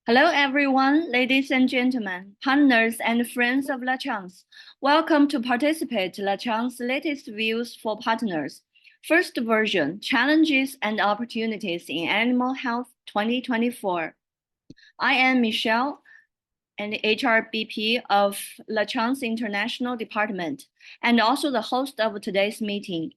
Hello, everyone, ladies and gentlemen, partners and friends of Lachance. Welcome to participate Lachance Latest Views for Partners. First version, Challenges and Opportunities in Animal Health 2024. I am Michelle, an HRBP of Lachance International Department, and also the host of today's meeting.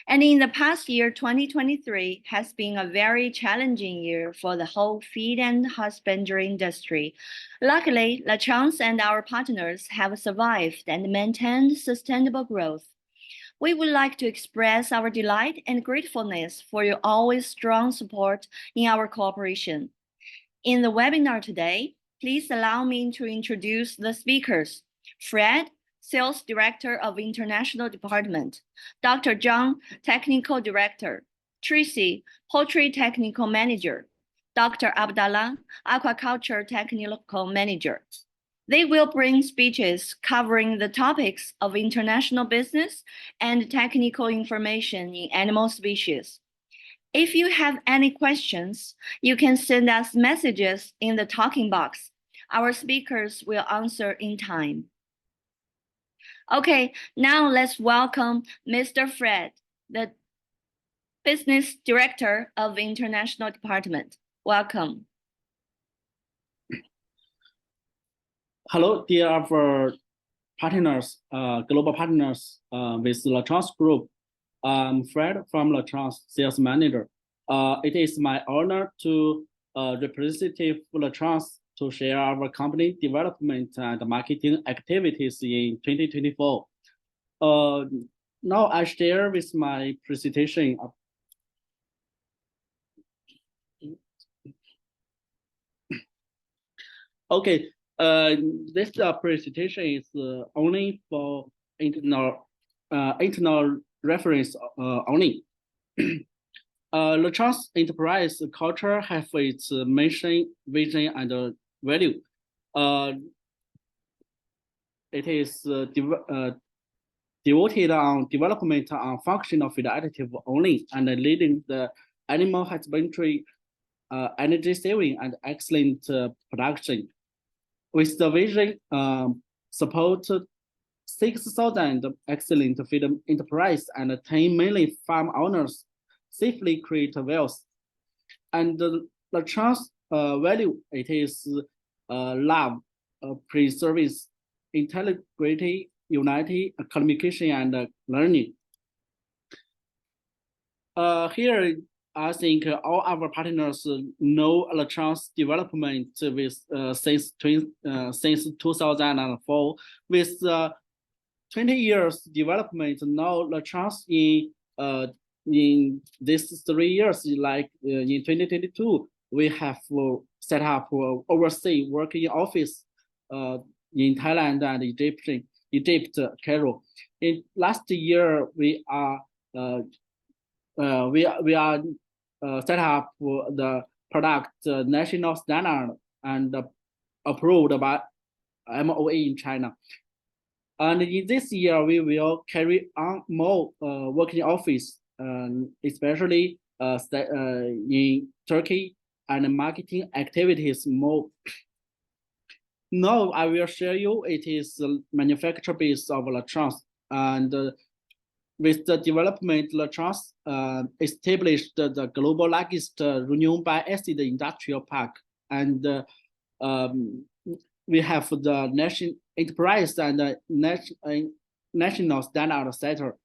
And in the past year, 2023 has been a very challenging year for the whole feed and husbandry industry. Luckily, Lachance and our partners have survived and maintained sustainable growth. We would like to express our delight and gratefulness for your always strong support in our cooperation. In the webinar today, please allow me to introduce the speakers. Fred, Sales Director of International Department, Dr. Zhang, Technical Director, Tracy, Poultry Technical Manager, Dr. Abdallah, Aquaculture Technical Manager. They will bring speeches covering the topics of international business and technical information in animal species. If you have any questions, you can send us messages in the talking box. Our speakers will answer in time. Okay, now let's welcome Mr. Fred, the Business Director of International Department. Welcome. Hello, dear our partners, global partners with Lachance Group. I'm Fred from Lachance, Sales Manager. It is my honor to represent Lachance to share our company development and marketing activities in 2024. Now I share with my presentation. Okay, this presentation is only for internal reference only. Lachance enterprise culture have its mission, vision, and value. It is devoted on development on functional feed additive only and leading the animal husbandry energy saving and excellent production. With the vision, support 6,000 excellent feed enterprise and 10 million farm owners safely create wealth. And the Lachance value, it is love, preserving, integrity, unity, communication, and learning. Here, I think all our partners know Lachance development with since 2004 with 20 years development. Now Lachance in these 3 years, like in 2022, we have set up overseas working office in Thailand and Egypt, Cairo. In last year, we are set up the product national standard and approved by MOA in China. And in this year, we will carry on more working office, especially in Turkey, and marketing activities more. Now I will show you it is the manufacture base of Lachance, and with the development, Lachance established the global largest Reunion bile acid industrial park, and we have the national enterprise and national standard setter.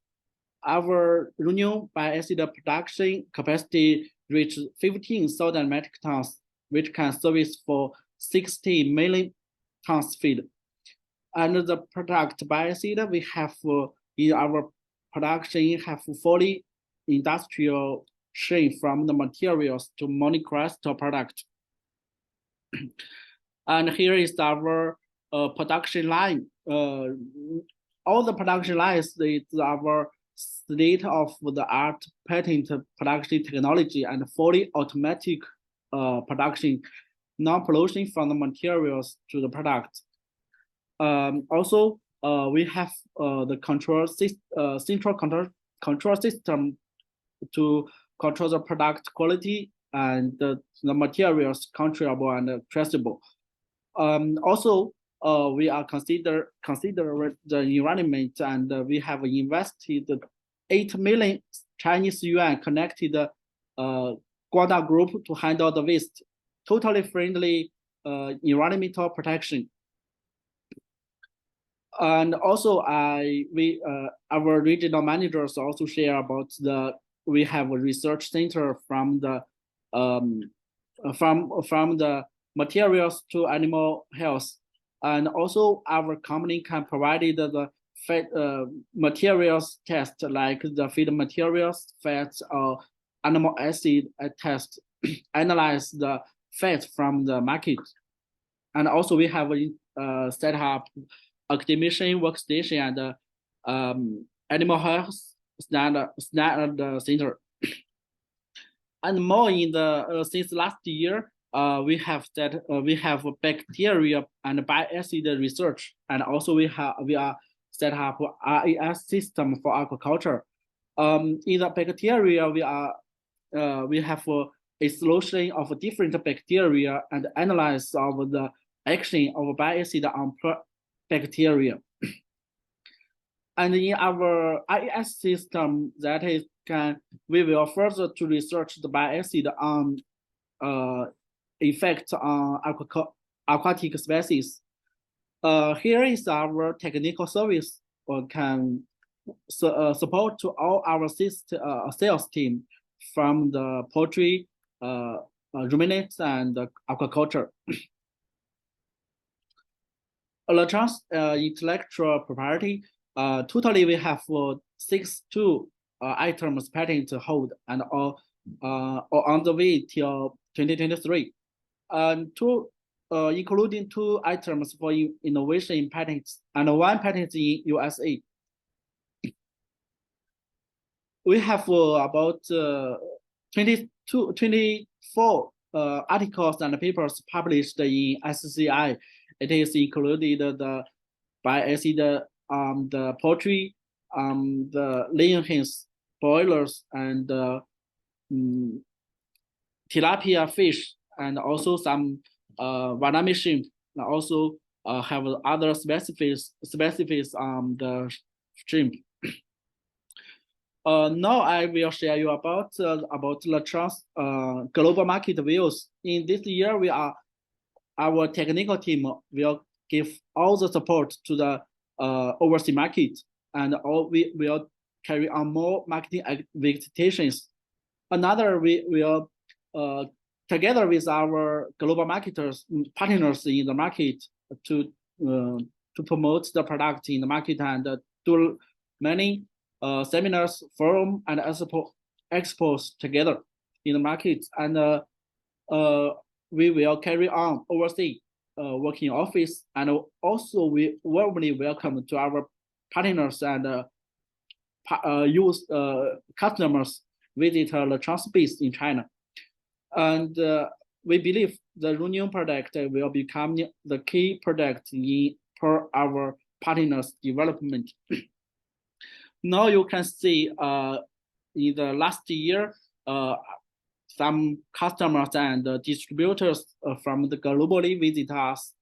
Our Reunion bile acid production capacity reaches 15,000 metric tons, which can service for 60 million tons feed. And the product bile acid we have in our production have fully industrial chain from the materials to monocrystal product. And here is our production line. All the production lines is our state-of-the-art patent production technology and fully automatic production, non-pollution from the materials to the product. Also, we have the central control system to control the product quality and the materials controllable and traceable. Also, we are consider the environment, and we have invested 8 million Chinese yuan connected Guangda Group to handle the waste, totally friendly environmental protection. And also, our regional managers also share about we have a research center from the materials to animal health, and also our company can provide the materials test like the feed materials, fats, or animal acid test, analyze the fat from the market, and also we have set up academician workstation and animal health standard center. And more in the since last year, we have bacteria and bile acid research, and also we are set up RAS system for aquaculture. In the bacteria, we have a solution of different bacteria and analyze of the action of bile acid on bacteria. And in our IS system, we will further to research the bile acid on effect on aquatic species. Here is our technical service can support to all our sales team from the poultry, ruminants, and aquaculture. Lachance intellectual property. Totally, we have 62 items patent hold and all on the way till 2023, and including 2 items for innovation in patents and 1 patent in USA. We have about 24 articles and papers published in SCI. It is included the bile acid, the poultry, the laying hens, boilers, and tilapia fish, and also some Vietnamese shrimp. And also have other specifics on the shrimp. Now I will share you about Lachance global market views. In this year, our technical team will give all the support to the overseas market, and we will carry on more marketing activations. Another, we will together with our global marketers partners in the market to promote the product in the market and do many seminars, forum, and expos together in the market. And we will carry on overseas working office, and also we warmly welcome to our partners and customers visit Lachance base in China. And we believe the Runyon product will become the key product for our partners' development. Now you can see in the last year, some customers and distributors from the globally visit us,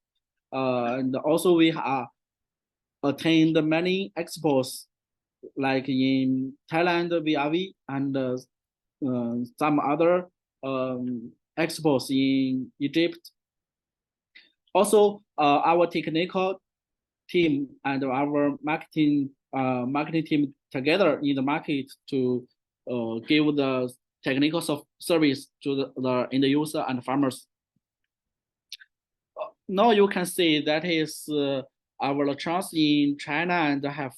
and also we have attained many expos, like in Thailand, VRV, and some other expos in Egypt. Also, our technical team and our marketing team together in the market to give the technical service to the end user and farmers. Now you can see that is our Lachance in China and have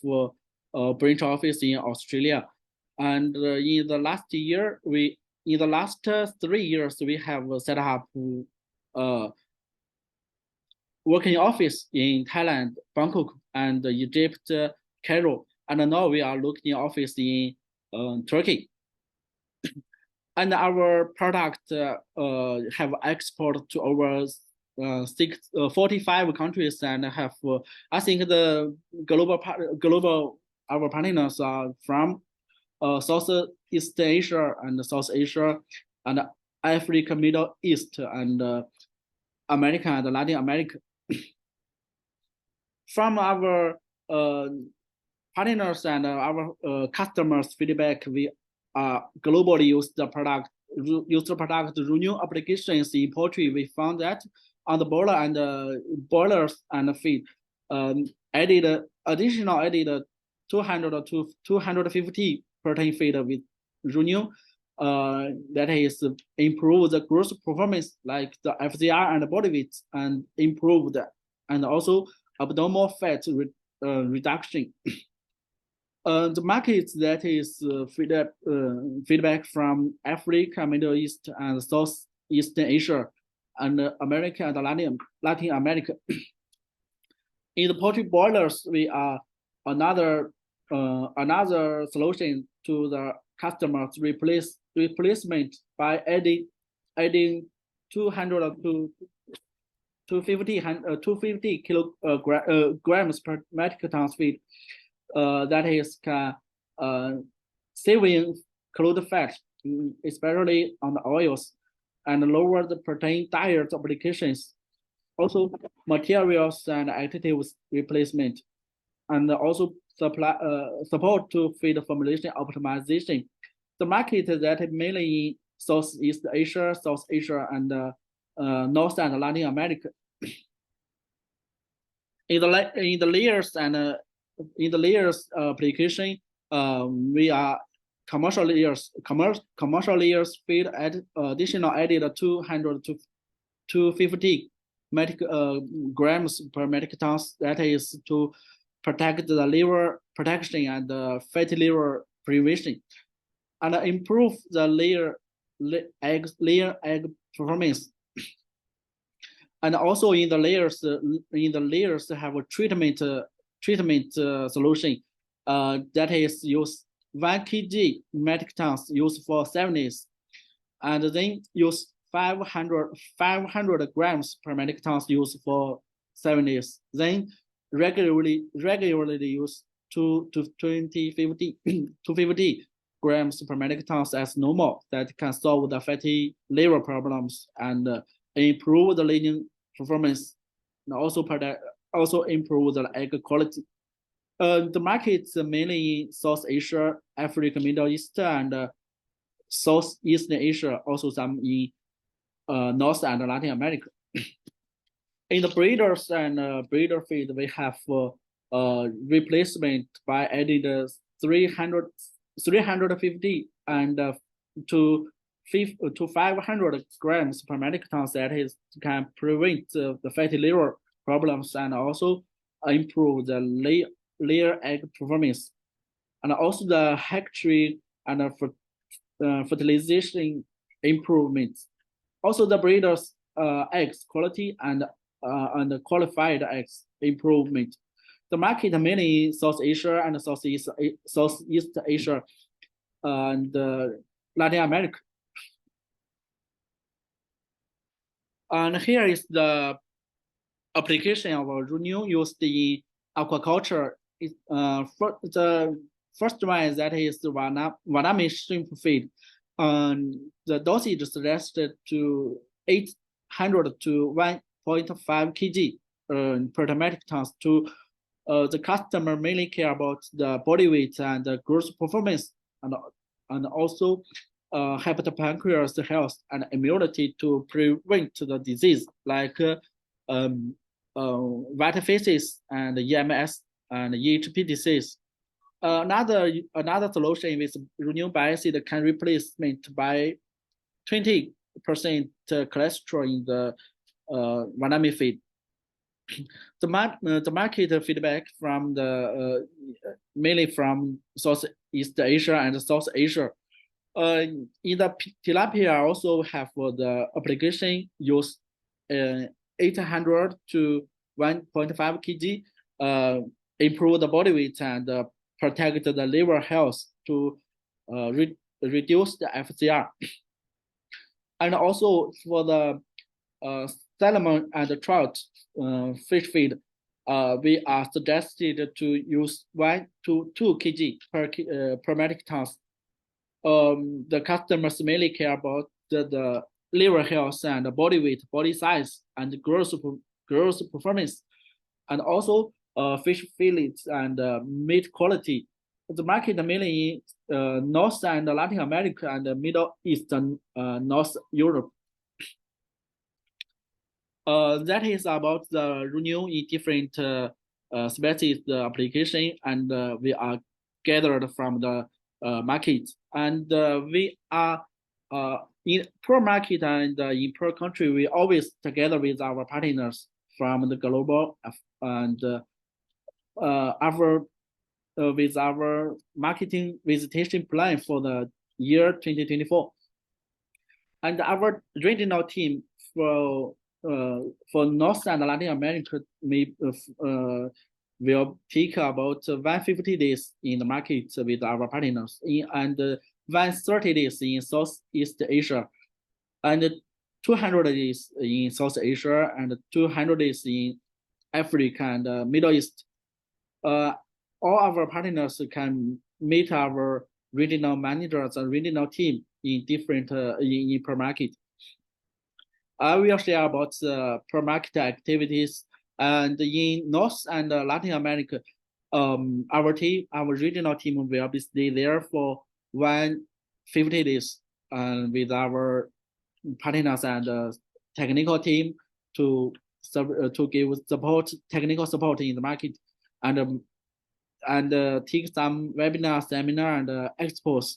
a branch office in Australia. And in the last 3 years, we have set up working office in Thailand, Bangkok, and Egypt, Cairo. And now we are looking office in Turkey. And our product have export to over 45 countries, and have I think the global our partners are from Southeast Asia and South Asia, and Africa, Middle East, and America and Latin America. From our partners and our customers' feedback, we globally use the product renewal applications in poultry. We found that on the boiler and boilers and feed, added 200 to 250 protein feed with renewal. That is improve the growth performance like the FCR and body weight, and improved and also abdominal fat reduction. The markets that is feedback from Africa, Middle East, and Southeastern Asia, and America and Latin America. In the poultry boilers, we are another solution to the customers replacement by adding 200 to 250 kilograms per metric ton feed. That is saving crude fat, especially on the oils, and lower the protein diet applications. Also, materials and additives replacement, and also support to feed formulation optimization. The market that mainly in Southeast Asia, South Asia, and North and Latin America. In the layers application, we are commercial layers feed additional added 200 to 250 grams per metric tons. That is to protect the liver protection and the fatty liver prevention, and improve the layer egg performance. And also in the layers have a treatment solution that is use 1 kg metric tons used for 7 days, and then use 500 grams per metric tons used for 7 days. Then regularly use 250 grams per metric tons as normal. That can solve the fatty liver problems and improve the laying performance, and also improve the egg quality. The markets mainly in South Asia, Africa, Middle East, and Southeastern Asia, also some in North and Latin America. In the breeders and breeder feed, we have replacement by adding 350 and to 500 grams per metric ton. That is can prevent the fatty liver problems and also improve the layer egg performance, and also the hatchery and fertilization improvements. Also the breeders eggs quality and qualified eggs improvement. The market mainly South Asia and Southeast Asia and Latin America. And here is the application of renewal used in aquaculture. The first one that is the Wanami shrimp feed. The dosage suggested to 800 to 1.5 kg per metric tons. To the customer mainly care about the body weight and the growth performance, and also help the pancreas health and immunity to prevent the disease like white faces and EMS and EHP disease. Another solution with renewable biocide can replacement by 20% cholesterol in the Wanami feed. The market feedback from the mainly from Southeast Asia and South Asia. In the tilapia also have the application use 800 to 1.5 kg, improve the body weight and protect the liver health to reduce the FCR. And also for the salmon and the trout fish feed, we are suggested to use 1 to 2 kg per metric tons. The customers mainly care about the liver health and body weight, body size, and growth performance, and also fish fillets and meat quality. The market mainly in North and Latin America and Middle East and North Europe. That is about the renew in different species application, and we are gathered from the market, and we are in per market and in per country. We always together with our partners from the global and our with our marketing visitation plan for the year 2024, and our regional team for North and Latin America will take about 150 days in the market with our partners, and 130 days in Southeast Asia, and 200 days in South Asia, and 200 days in Africa and Middle East. All our partners can meet our regional managers and regional team in different in per market. I will share about the per market activities, and in North and Latin America, our regional team will be stay there for 150 days, with our partners and technical team to give technical support in the market, and take some webinar, seminar, and expos.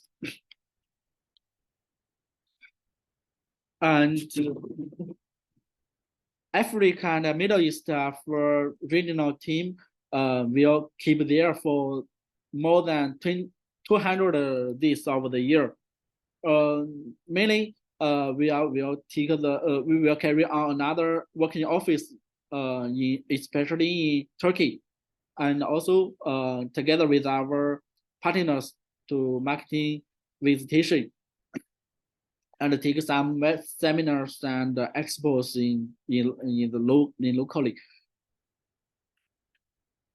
And Africa and Middle East for regional team will keep there for more than 200 days of the year. Mainly, we will carry on another working office, especially in Turkey, and also together with our partners to marketing visitation, and take some seminars and expos locally.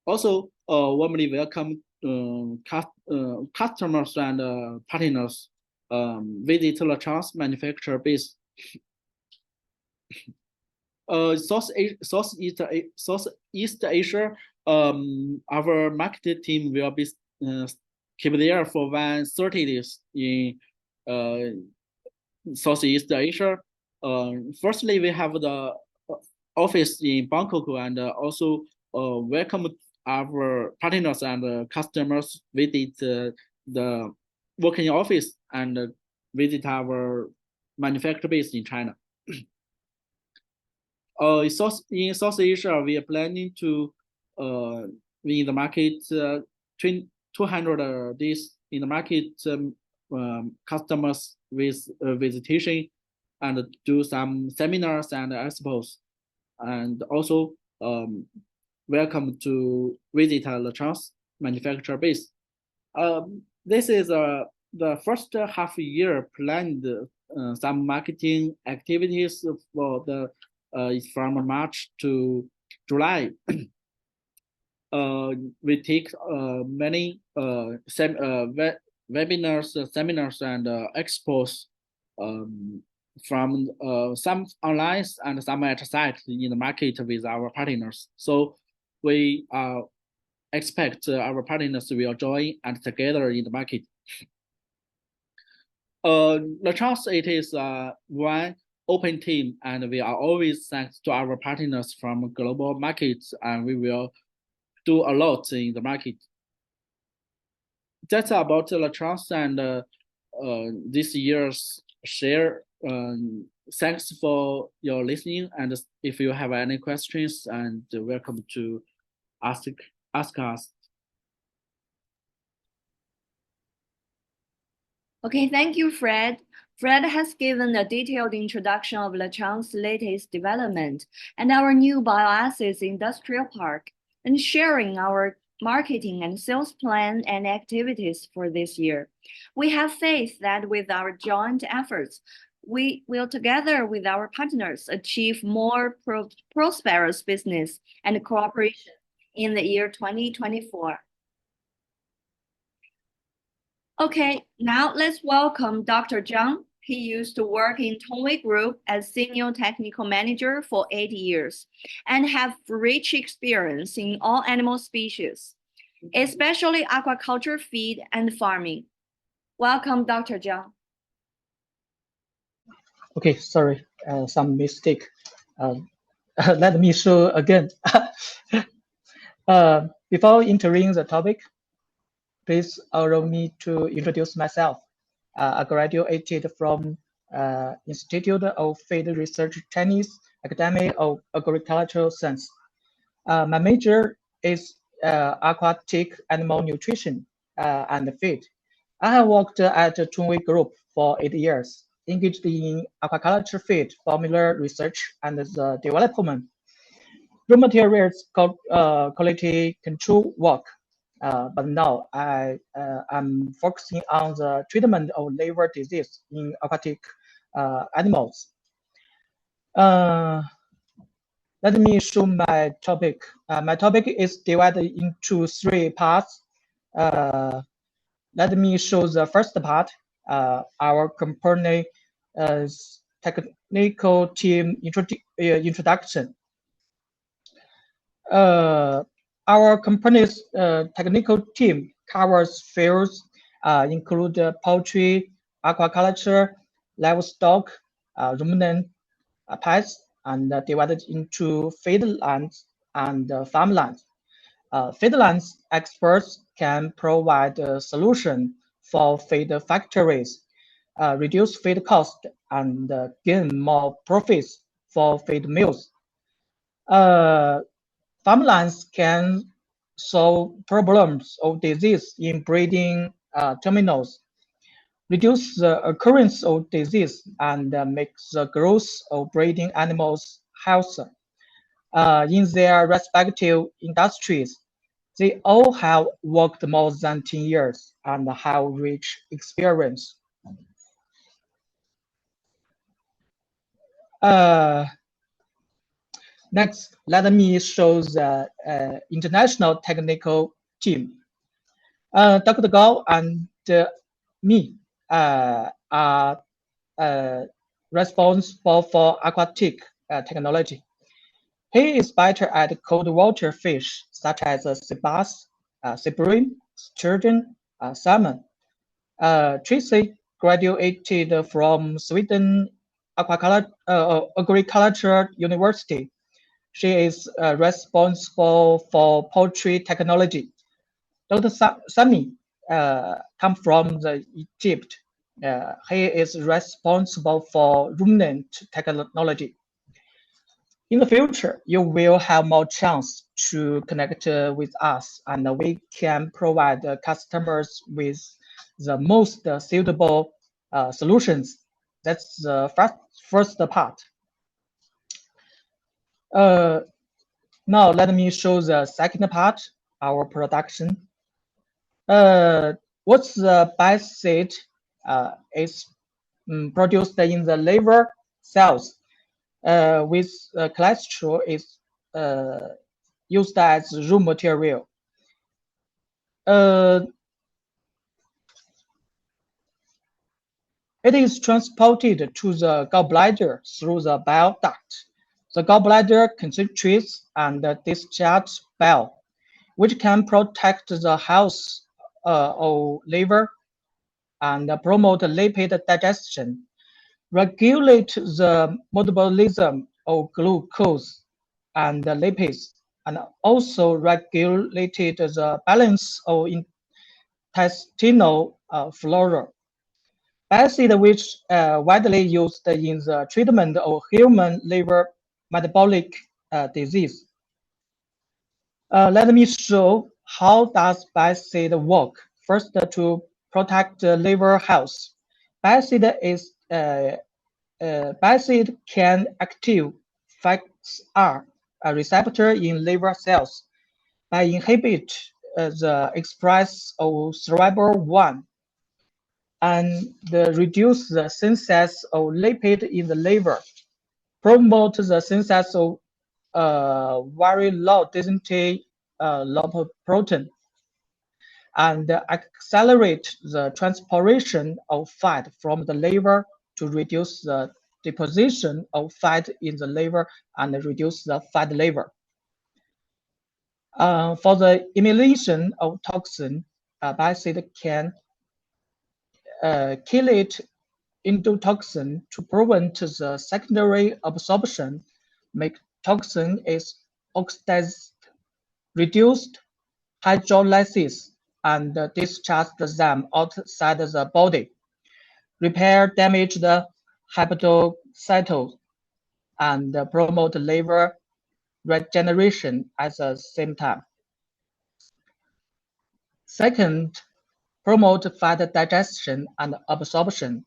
Also, warmly welcome customers and partners visit Lachance manufacturer base. Southeast Asia, our market team will be keep there for 130 days in Southeast Asia. Firstly, we have the office in Bangkok, and also welcome our partners and customers visit the working office and visit our manufacturer base in China. In South Asia, we are planning to be in the market 200 days in the market, customers with visitation, and do some seminars and expos, and also welcome to visit Lachance manufacturer base. This is the first half year planned some marketing activities for the from March to July. We take many webinars, seminars, and expos from some online and some at site in the market with our partners. So we expect our partners will join and together in the market. Lachance, it is one open team, and we are always thanks to our partners from global markets, and we will do a lot in the market. That's about Lachance and this year's share. Thanks for your listening, and if you have any questions, and welcome to ask us. Okay, thank you, Fred. Fred has given a detailed introduction of Lachance's latest development and our new bioassets industrial park, and sharing our marketing and sales plan and activities for this year. We have faith that with our joint efforts, we will together with our partners achieve more prosperous business and cooperation in the year 2024. Okay, now let's welcome Dr. Zhang. He used to work in Tongwei Group as Senior Technical Manager for 8 years and have rich experience in all animal species, especially aquaculture, feed, and farming. Welcome, Dr. Zhang. Okay, sorry, some mistake. Let me show again. Before entering the topic, please allow me to introduce myself. I graduated from Institute of Feed Research Chinese Academy of Agricultural Science. My major is aquatic animal nutrition and feed. I have worked at Tongwei Group for 8 years, engaged in aquaculture feed formula research and the development, raw materials quality control work. But now I'm focusing on the treatment of liver disease in aquatic animals. Let me show my topic. My topic is divided into 3 parts. Let me show the first part, our company technical team introduction. Our company's technical team covers fields include poultry, aquaculture, livestock, ruminant pets, and divided into feedlands and farmlands. Feedlands experts can provide a solution for feed factories, reduce feed cost, and gain more profits for feed mills. Farmlands can solve problems of disease in breeding terminals, reduce the occurrence of disease, and make the growth of breeding animals healthier. In their respective industries, they all have worked more than 10 years and have rich experience. Next, let me show the international technical team. Dr. Gao and me are responsible for aquatic technology. He is better at cold water fish such as sea bass, sea bream, sturgeon, salmon. Tracy graduated from Sweden Agriculture University. She is responsible for poultry technology. Dr. Sami comes from Egypt. He is responsible for ruminant technology. In the future, you will have more chance to connect with us, and we can provide customers with the most suitable solutions. That's the first part. Now let me show the second part, our production. What's the bile seed is produced in the liver cells with cholesterol is used as raw material. It is transported to the gallbladder through the bile duct. The gallbladder concentrates and discharges bile, which can protect the health of liver and promote lipid digestion, regulate the metabolism of glucose and lipids, and also regulated the balance of intestinal flora. Acid, which widely used in the treatment of human liver metabolic disease. Let me show how does bile work. First, to protect liver health. Bile can active FACSR, a receptor in liver cells, by inhibit the express of cerebral-1 and reduce the synthesis of lipid in the liver, promote the synthesis of very low density lipoprotein, and accelerate the transportation of fat from the liver to reduce the deposition of fat in the liver and reduce the fat liver. For the elimination of toxin, bile acid can kill it into toxin to prevent the secondary absorption, make toxin is oxidized, reduced hydrolysis, and discharge them outside the body, repair damaged hepatocytes, and promote liver regeneration at the same time. Second, promote fat digestion and absorption.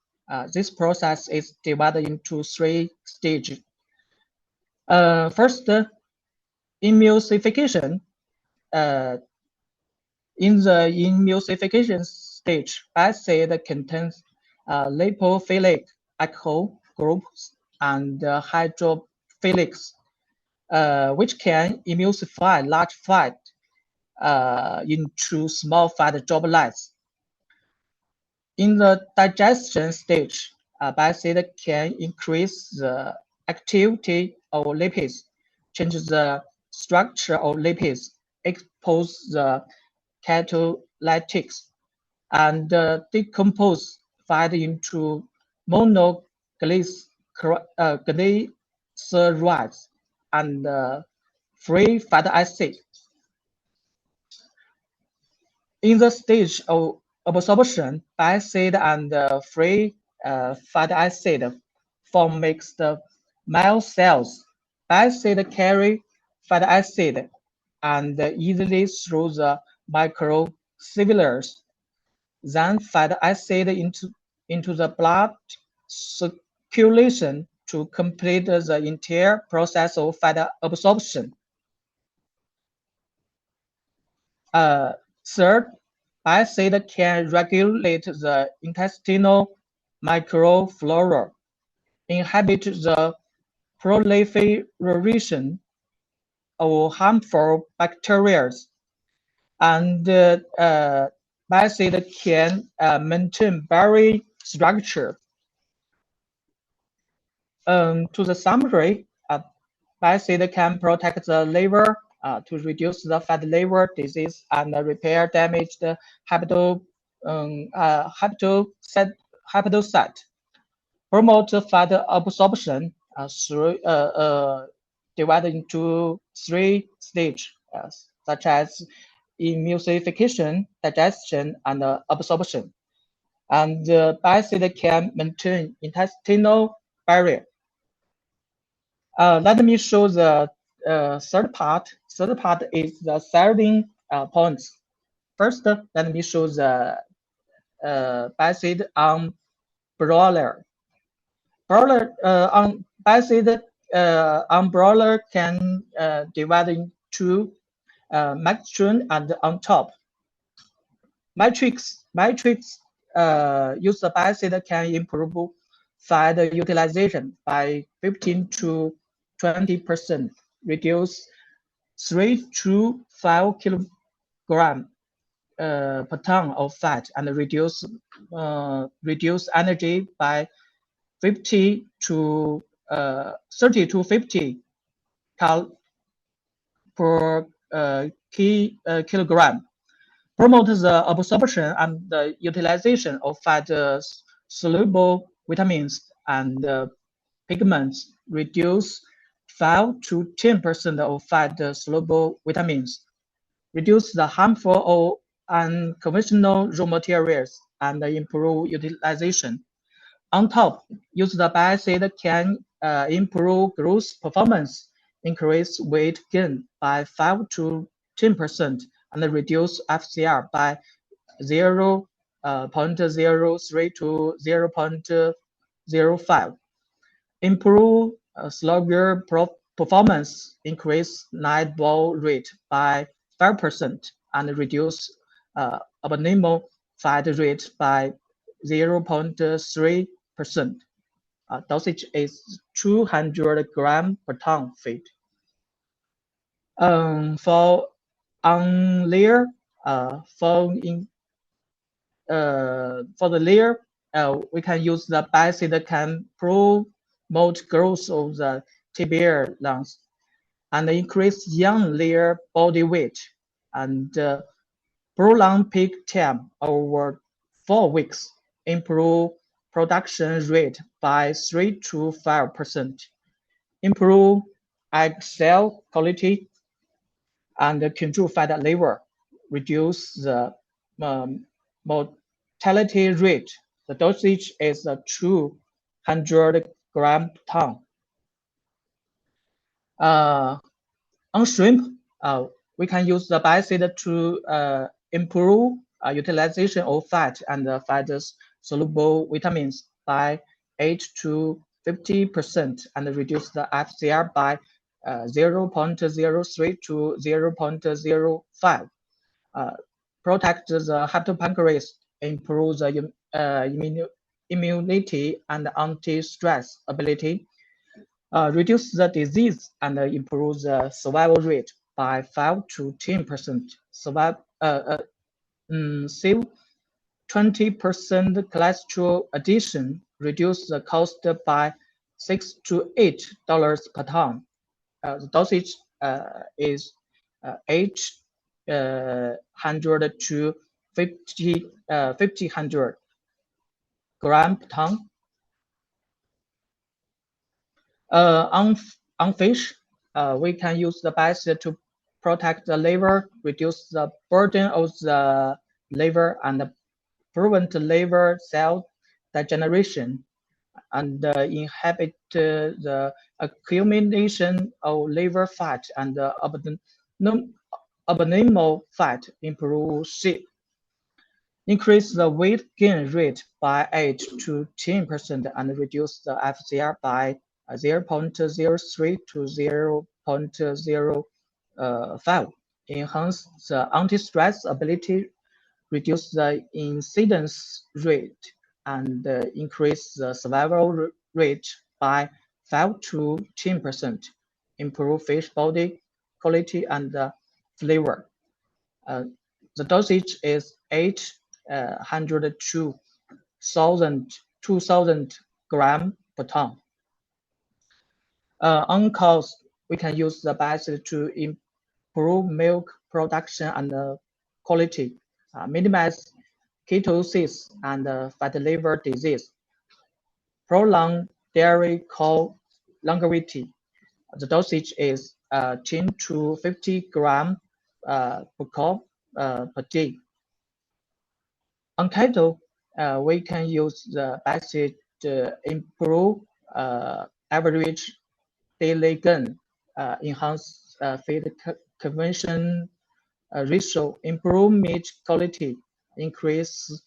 This process is divided into 3 stages. First, emulsification. In the emulsification stage, bile acid contains lipophilic alcohol groups and hydrophilics, which can emulsify large fat into small fat droplets. In the digestion stage, bile acid can increase the activity of lipids, change the structure of lipids, expose the catalytics, and decompose fat into monoglycerides and free fatty acid. In the stage of absorption, bile acid and free fatty acid form mixed male cells. Bile acid carry fatty acid and easily through the microcellulars, then fatty acid into the blood circulation to complete the entire process of fat absorption. Third, bile acid can regulate the intestinal microflora, inhibit the proliferation of harmful bacteria, and bile acid can maintain berry structure. To the summary, bile acid can protect the liver to reduce the fat liver disease and repair damaged hepatocyte, promote fat absorption through divided into 3 stages, such as emulsification, digestion, and absorption. And bile acid can maintain intestinal barrier. Let me show the third part. Third part is the serving points. First, let me show the bile acid on broiler. Bile acid on broiler can divide into maxstream and on top. Matrix use the bile acid can improve fat utilization by 15 to 20%, reduce 3 to 5 kilogram per ton of fat, and reduce energy by 30 to 50 cal per kilogram. Promote the absorption and the utilization of fat soluble vitamins and pigments. Reduce 5 to 10% of fat soluble vitamins. Reduce the harmful or unconventional raw materials and improve utilization. On top, use the bile acid can improve growth performance, increase weight gain by 5 to 10%, and reduce FCR by 0.03 to 0.05. Improve slugger performance, increase night ball rate by 5%, and reduce abnormal fat rate by 0.3%. Dosage is 200 grams per ton feed. For on layer, for the layer, we can use the biocide can promote growth of the tibial lungs and increase young layer body weight and prolong peak time over 4 weeks, improve production rate by 3 to 5%, improve egg cell quality, and control fat level, reduce the mortality rate. The dosage is 200 gram per ton. On shrimp, we can use the biocide to improve utilization of fat and fat-soluble vitamins by 8 to 50% and reduce the FCR by 0.03 to 0.05. Protect the hepatopancreas, improve the immunity and anti-stress ability, reduce the disease and improve the survival rate by 5 to 10%. Save 20% cholesterol addition, reduce the cost by $6 to $8 per ton. The dosage is 800 to 1500 gram per ton. On fish, we can use the biocide to protect the liver, reduce the burden of the liver, and prevent liver cell degeneration, and inhibit the accumulation of liver fat and abnormal fat, improve shape. Increase the weight gain rate by 8 to 10% and reduce the FCR by 0.03 to 0.05. Enhance the anti-stress ability, reduce the incidence rate, and increase the survival rate by 5 to 10%. Improve fish body quality and flavor. The dosage is 800 to 2000 gram per ton. On cows, we can use the biocide to improve milk production and quality, minimize ketosis and fat liver disease, prolong dairy cow longevity. The dosage is 10 to 50 gram per cow per day. On cattle, we can use the biocide to improve average daily gain, enhance feed conversion ratio, improve meat quality, increase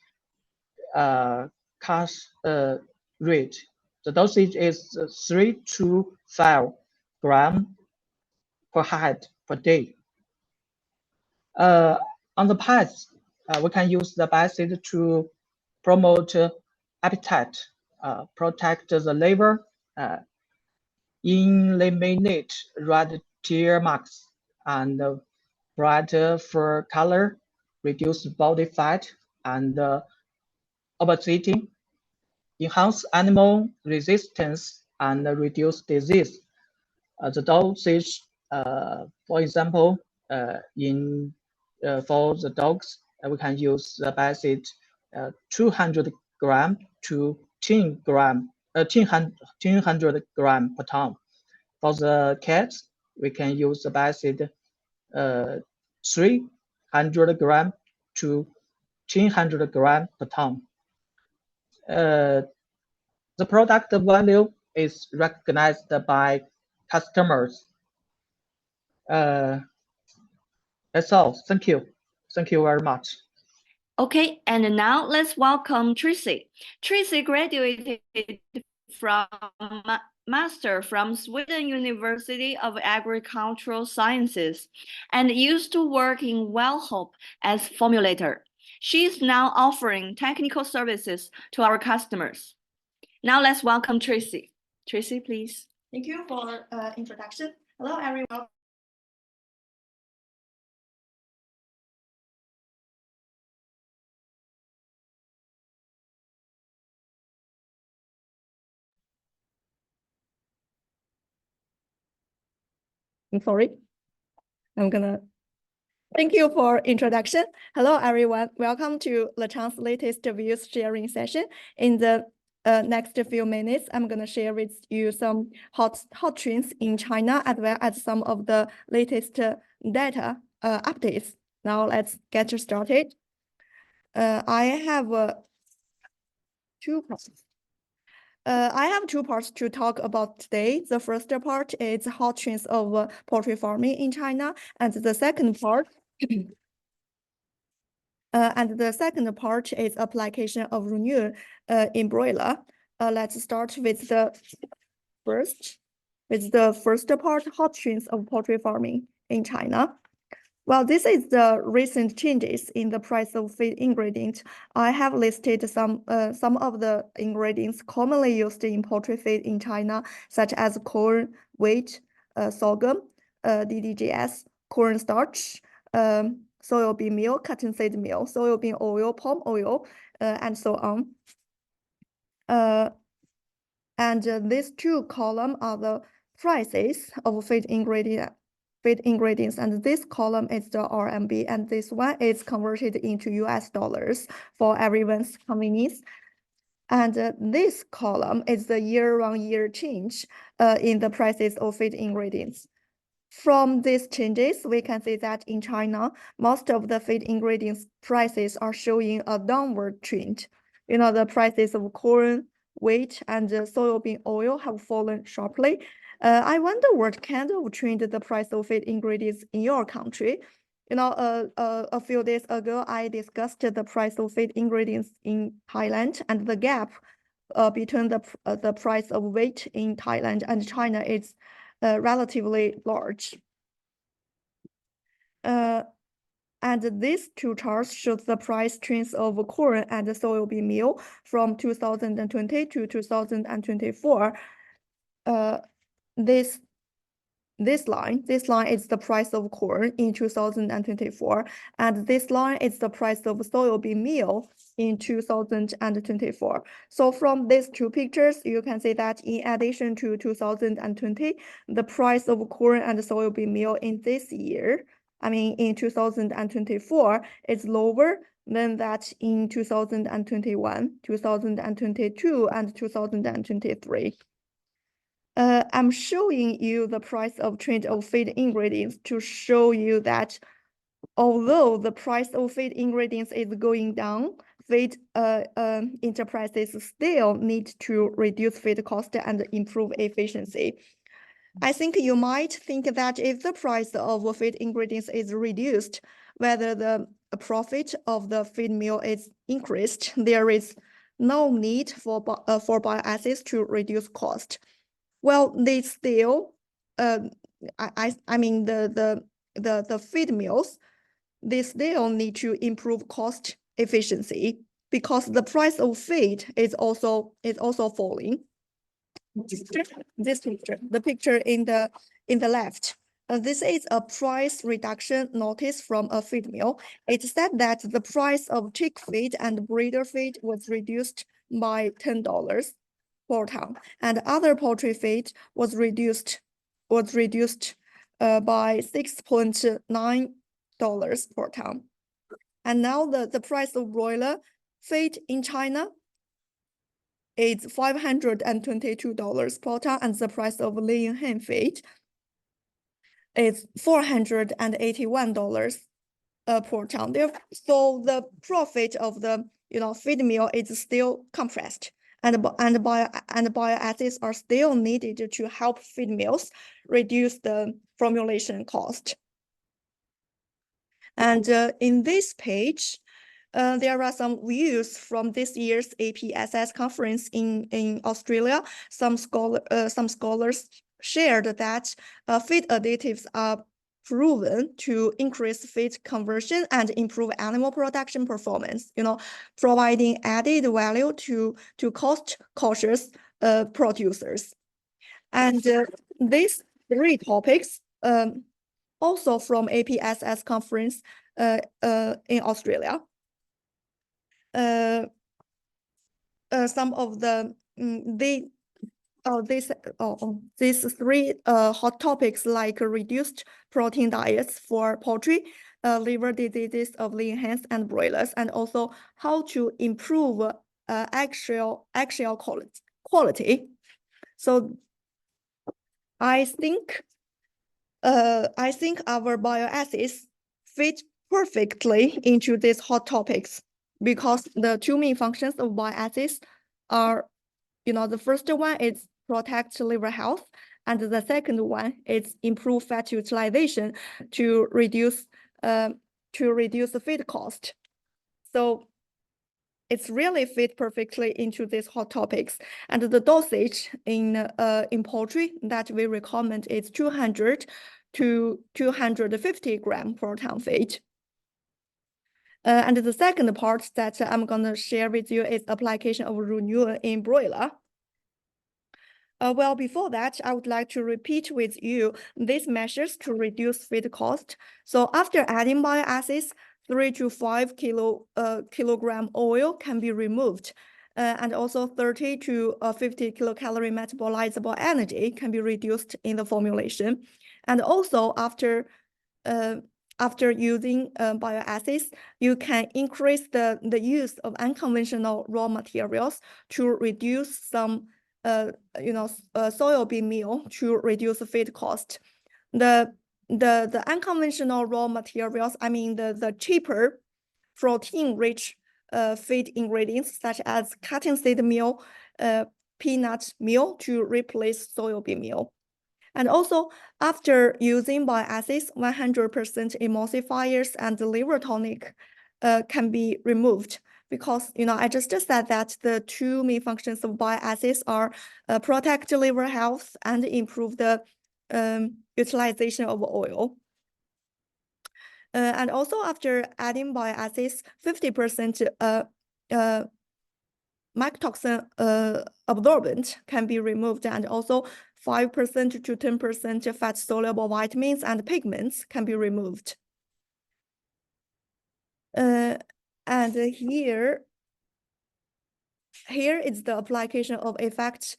cash rate. The dosage is 3 to 5 gram per head per day. On the pets, we can use the biocide to promote appetite, protect the liver, eliminate red tear marks, and bright fur color, reduce body fat and obesity, enhance animal resistance, and reduce disease. The dosage, for example, for the dogs, we can use the biocide 200 gram to 10 gram, 100 gram per ton. For the cats, we can use the biocide 300 gram to 100 gram per ton. The product value is recognized by customers. That's all. Thank you. Thank you very much. Okay, and now let's welcome Tracy. Tracy graduated from Master from Sweden University of Agricultural Sciences and used to work in Wellhope as formulator. She is now offering technical services to our customers. Now let's welcome Tracy. Tracy, please. Thank you for introduction. Hello, everyone. I'm sorry. Thank you for introduction. Hello, everyone. Welcome to Lachance Latest Views sharing session. In the next few minutes, I'm going to share with you some hot trends in China, as well as some of the latest data updates. Now let's get started. I have two parts. I have two parts to talk about today. The first part is hot trends of poultry farming in China, and the second part is application of renewal in broiler. Let's start with the first part, hot trends of poultry farming in China. Well, this is the recent changes in the price of feed ingredients. I have listed some of the ingredients commonly used in poultry feed in China, such as corn, wheat, sorghum, DDGS, cornstarch, soybean meal, cottonseed meal, soybean oil, palm oil, and so on. And these two columns are the prices of feed ingredients, and this column is the RMB, and this one is converted into US dollars for everyone's convenience. And this column is the year-on-year change in the prices of feed ingredients. From these changes, we can see that in China, most of the feed ingredients prices are showing a downward trend. You know, the prices of corn, wheat, and soybean oil have fallen sharply. I wonder what kind of trend the price of feed ingredients in your country. You know, a few days ago, I discussed the price of feed ingredients in Thailand, and the gap between the price of wheat in Thailand and China is relatively large. And these two charts show the price trends of corn and soybean meal from 2020 to 2024. This line is the price of corn in 2024, and this line is the price of soybean meal in 2024. So from these two pictures, you can see that in addition to 2020, the price of corn and soybean meal in this year, I mean in 2024, is lower than that in 2021, 2022, and 2023. I'm showing you the price of trend of feed ingredients to show you that although the price of feed ingredients is going down, feed enterprises still need to reduce feed cost and improve efficiency. I think you might think that if the price of feed ingredients is reduced, whether the profit of the feed mill is increased, there is no need for bioacids to reduce cost. Well, they still, I mean the feed mills, they still need to improve cost efficiency because the price of feed is also falling. This picture, the picture in the left. This is a price reduction notice from a feed mill. It said that the price of chick feed and breeder feed was reduced by $10 per ton, and other poultry feed was reduced by $6.9 per ton. And now the price of broiler feed in China is $522 per ton, and the price of laying hen feed is $481 per ton. So the profit of the feed mill is still compressed, and bioacids are still needed to help feed mills reduce the formulation cost. And in this page, there are some views from this year's APSS conference in Australia. Some scholars shared that feed additives are proven to increase feed conversion and improve animal production performance, providing added value to cost-cautious producers. And these three topics also from APSS conference in Australia. Some of the these three hot topics like reduced protein diets for poultry, liver diseases of laying hens and broilers, and also how to improve actual quality. So I think our bioacids fit perfectly into these hot topics because the two main functions of bioacids are, the first one is protect liver health, and the second one is improve fat utilization to reduce the feed cost. So it's really fit perfectly into these hot topics. And the dosage in poultry that we recommend is 200 to 250 grams per ton feed. And the second part that I'm going to share with you is application of renewal in broiler. Well, before that, I would like to repeat with you these measures to reduce feed cost. So after adding bioacids, 3 to 5 kilogram oil can be removed. And also 30 to 50 kilocalorie metabolizable energy can be reduced in the formulation. And also after using bioacids, you can increase the use of unconventional raw materials to reduce some soybean meal to reduce the feed cost. The unconventional raw materials, I mean the cheaper protein-rich feed ingredients such as cottonseed meal, peanut meal to replace soybean meal. And also, after using bioacids, 100% emulsifiers and liver tonic can be removed because, I just said that the two main functions of bioacids are protect liver health and improve the utilization of oil. And also, after adding bioacids, 50% mycotoxin absorbent can be removed, and also 5% to 10% fat-soluble vitamins and pigments can be removed. And here is the application effect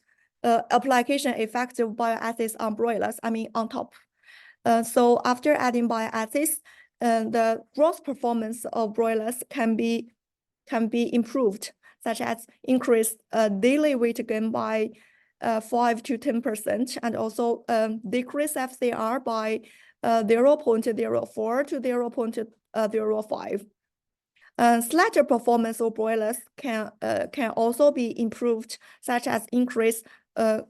of bioacids on broilers, I mean on top. So after adding bioacids, the growth performance of broilers can be improved, such as increase daily weight gain by 5 to 10%, and also decrease FCR by 0.04 to 0.05. Slaughter performance of broilers can also be improved, such as increase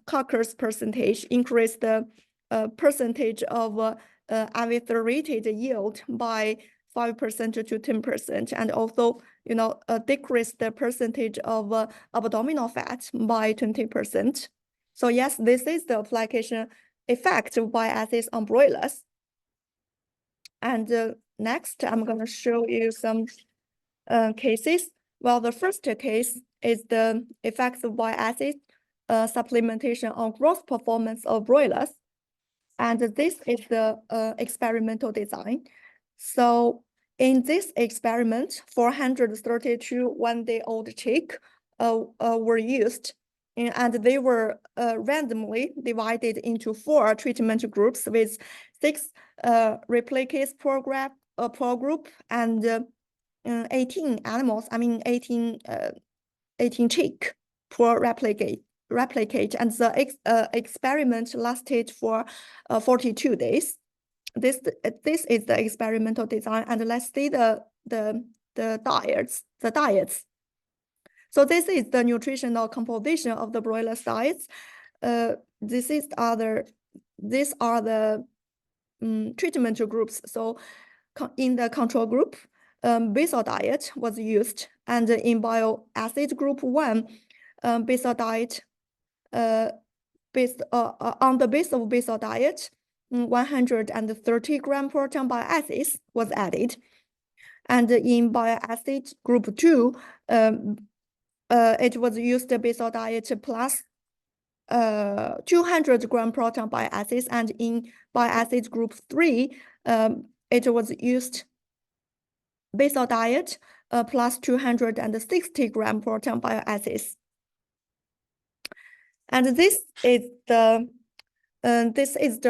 carcass percentage, increase the percentage of eviscerated yield by 5% to 10%, and also decrease the percentage of abdominal fat by 20%. So yes, this is the application effect of bioacids on broilers. And next, I'm going to show you some cases. Well, the first case is the effects of bioacid supplementation on growth performance of broilers. And this is the experimental design. So in this experiment, 432 one-day-old chick were used, and they were randomly divided into 4 treatment groups with 6 replicates per group, and 18 animals, I mean 18 chick per replicate, and the experiment lasted for 42 days. This is the experimental design, and let's see the diets. So this is the nutritional composition of the broiler diets. These are the treatment groups. So in the control group, basal diet was used, and in bioacid group 1, basal diet based on the base of basal diet, 130 grams per ton bioacids was added, and in bioacid group 2, it was used basal diet plus 200 grams per ton bioacids, and in bioacid group 3, it was used basal diet plus 260 grams per ton bioacids. And this is the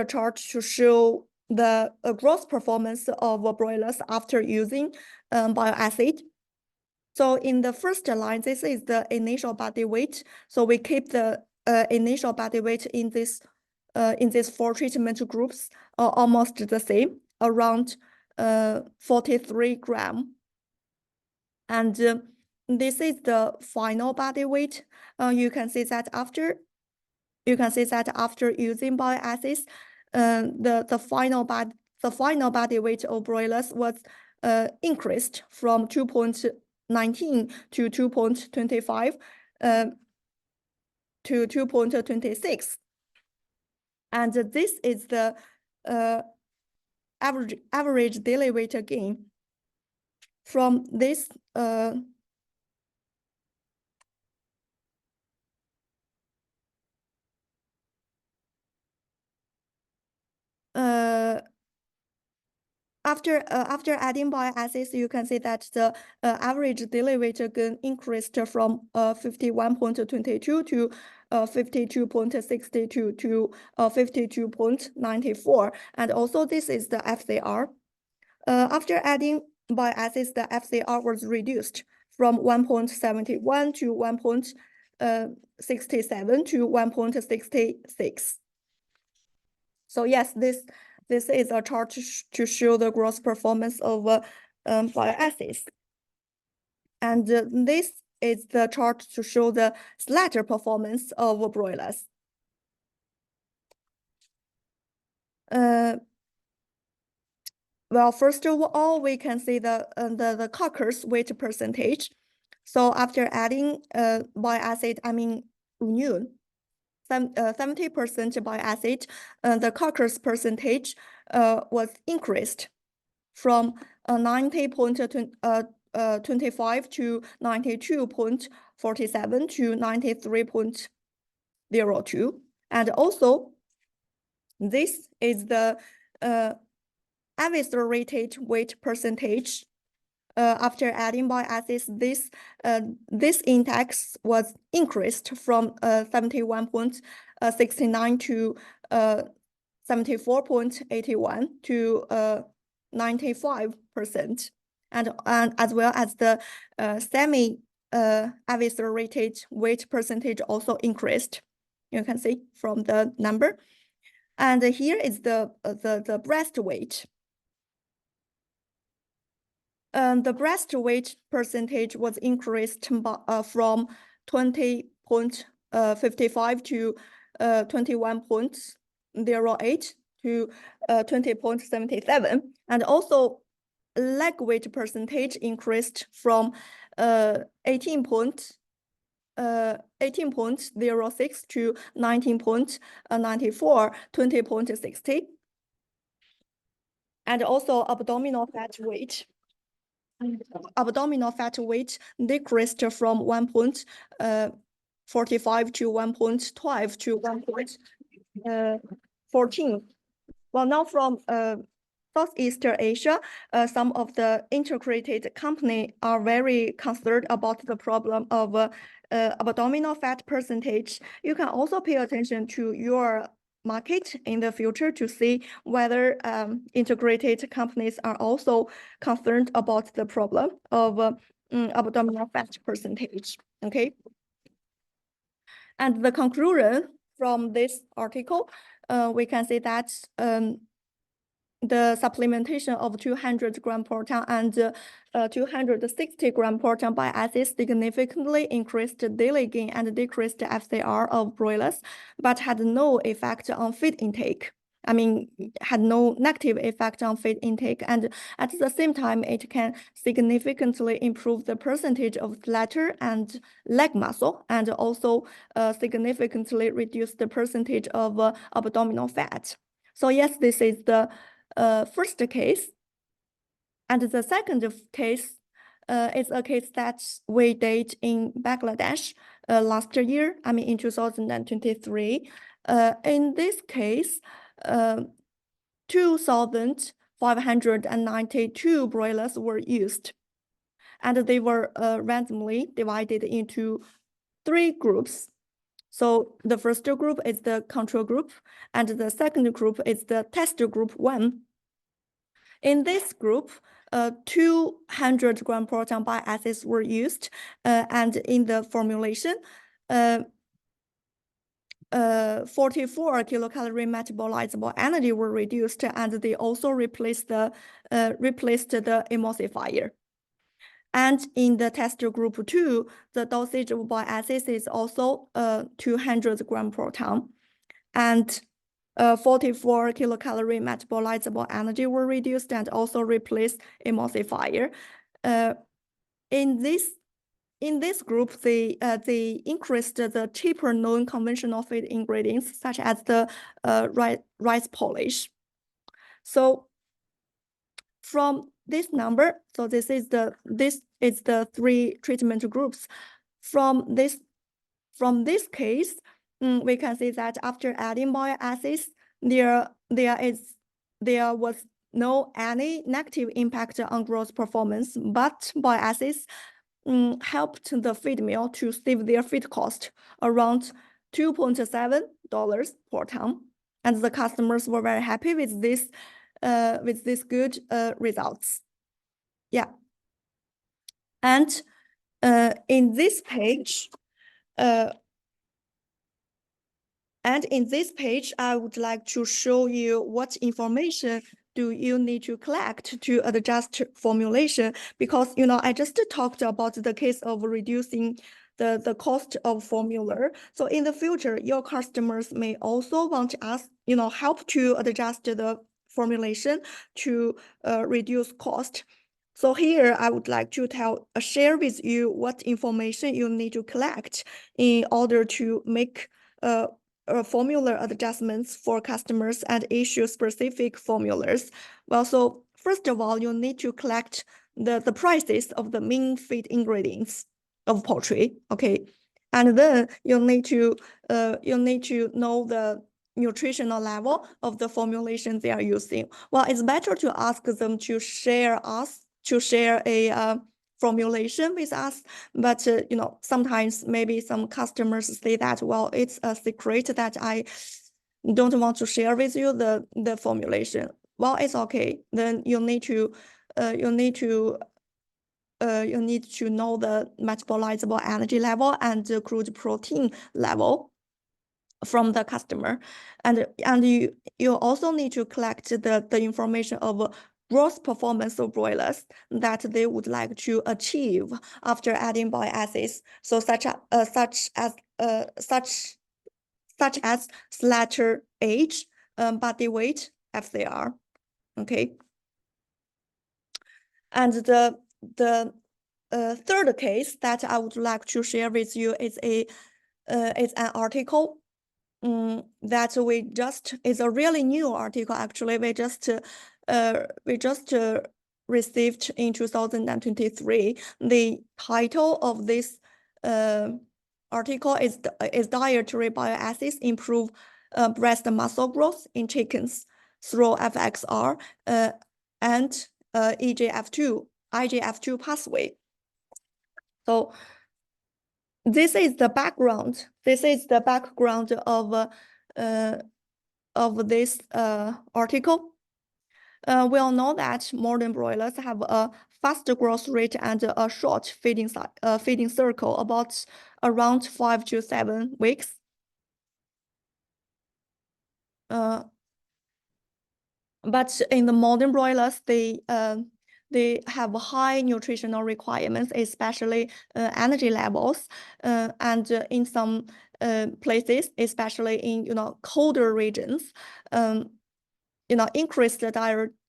chart to show the growth performance of broilers after using bile acid. So in the first line, this is the initial body weight. So we keep the initial body weight in these 4 treatment groups almost the same, around 43 grams. And this is the final body weight. You can see that after using bile acids, the final body weight of broilers was increased from 2.19 to 2.25 to 2.26. And this is the average daily weight gain. From this after adding bile acids, you can see that the average daily weight gain increased from 51.22 to 52.62 to 52.94, and also this is the FCR. After adding bile acids, the FCR was reduced from 1.71 to 1.67 to 1.66. So yes, this is a chart to show the growth performance of bile acids. And this is the chart to show the slaughter performance of broilers. Well, first of all, we can see the carcass weight percentage. So after adding bile acid, I mean Unune, 70% bile acid, the carcass percentage was increased from 90.25 to 92.47 to 93.02. And also, this is the eviscerated weight percentage. After adding bile acids, this index was increased from 71.69 to 74.81 to 95%, and as well as the semi eviscerated weight percentage also increased. You can see from the number, and here is the breast weight. The breast weight percentage was increased from 20.55 to 21.08 to 20.77, and also leg weight percentage increased from 18.06 to 19.94, 20.60, and also abdominal fat weight. Abdominal fat weight decreased from 1.45 to 1.12 to 1.14. Well, now from Southeast Asia, some of the integrated companies are very concerned about the problem of abdominal fat percentage. You can also pay attention to your market in the future to see whether integrated companies are also concerned about the problem of abdominal fat percentage. Okay. And the conclusion from this article, we can say that the supplementation of 200 grams per ton and 260 grams per ton bile acids significantly increased daily gain and decreased FCR of broilers, but had no effect on feed intake. I mean, had no negative effect on feed intake, and at the same time, it can significantly improve the percentage of slaughter and leg muscle, and also significantly reduce the percentage of abdominal fat. So yes, this is the first case. And the second case is a case that we did in Bangladesh last year, I mean in 2023. In this case, 2,592 broilers were used, and they were randomly divided into 3 groups. So the first group is the control group, and the second group is the test group 1. In this group, 200 gram per ton bile acids were used, and in the formulation, 44 kilocalorie metabolizable energy were reduced, and they also replaced the emulsifier. And in the test group 2, the dosage of bile acids is also 200 gram per ton, and 44 kilocalorie metabolizable energy were reduced and also replaced emulsifier. In this group, they increased the cheaper non-conventional feed ingredients such as the rice polish. So from this number, so this is the 3 treatment groups. From this case, we can see that after adding bile acids, there was no any negative impact on gross performance, but bile acids helped the feed mill to save their feed cost around $2.7 per ton, and the customers were very happy with this good results. Yeah, and in this page, I would like to show you what information do you need to collect to adjust formulation, because I just talked about the case of reducing the cost of formula. So in the future, your customers may also want us help to adjust the formulation to reduce cost. So here I would like to share with you what information you need to collect in order to make formula adjustments for customers and issue specific formulas. Well, so first of all, you need to collect the prices of the main feed ingredients of poultry, okay? And then you need to know the nutritional level of the formulation they are using. Well, it's better to ask them to share a formulation with us, but sometimes maybe some customers say that, well, it's a secret that I don't want to share with you the formulation. Well, it's okay. Then you need to know the metabolizable energy level and the crude protein level from the customer, and you also need to collect the information of gross performance of broilers that they would like to achieve after adding bile acids. So such as slaughter age, body weight, FCR. Okay. And the third case that I would like to share with you is an article that it's a really new article. Actually, we just received in 2023. The title of this article is dietary bile acids improve breast muscle growth in chickens through FXR and IGF-2 pathway. So this is the background. This is the background of this article. We all know that modern broilers have a faster growth rate and a short feeding cycle, about around 5 to 7 weeks. But in the modern broilers, they have high nutritional requirements, especially energy levels, and in some places, especially in colder regions, increased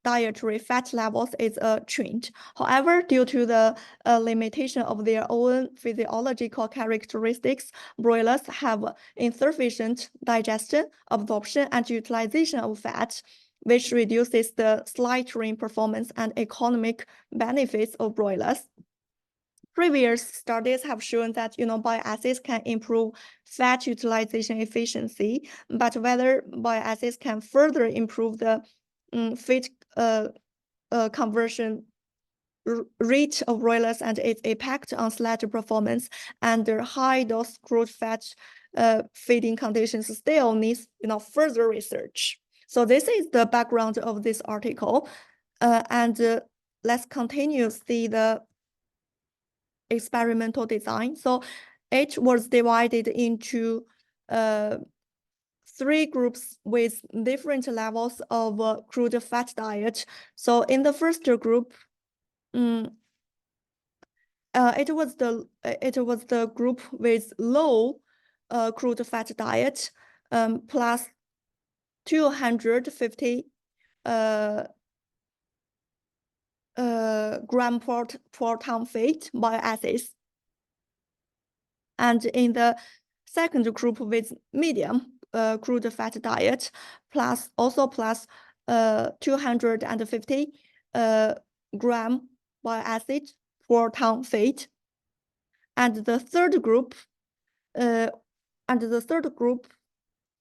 dietary fat levels is a trend. However, due to the limitation of their own physiological characteristics, broilers have insufficient digestion, absorption, and utilization of fat, which reduces the slaughtering performance and economic benefits of broilers. Previous studies have shown that bile acids can improve fat utilization efficiency, but whether bile acids can further improve the feed conversion rate of broilers and its impact on sledge performance under high dose crude fat feeding conditions still needs further research. So this is the background of this article, and let's continue see the experimental design. So it was divided into 3 groups with different levels of crude fat diet. So in the first group, it was the group with low crude fat diet, plus 250 gram per ton fat bile acids. And in the second group with medium crude fat diet, plus 250 gram bile acid per ton fat. And the third group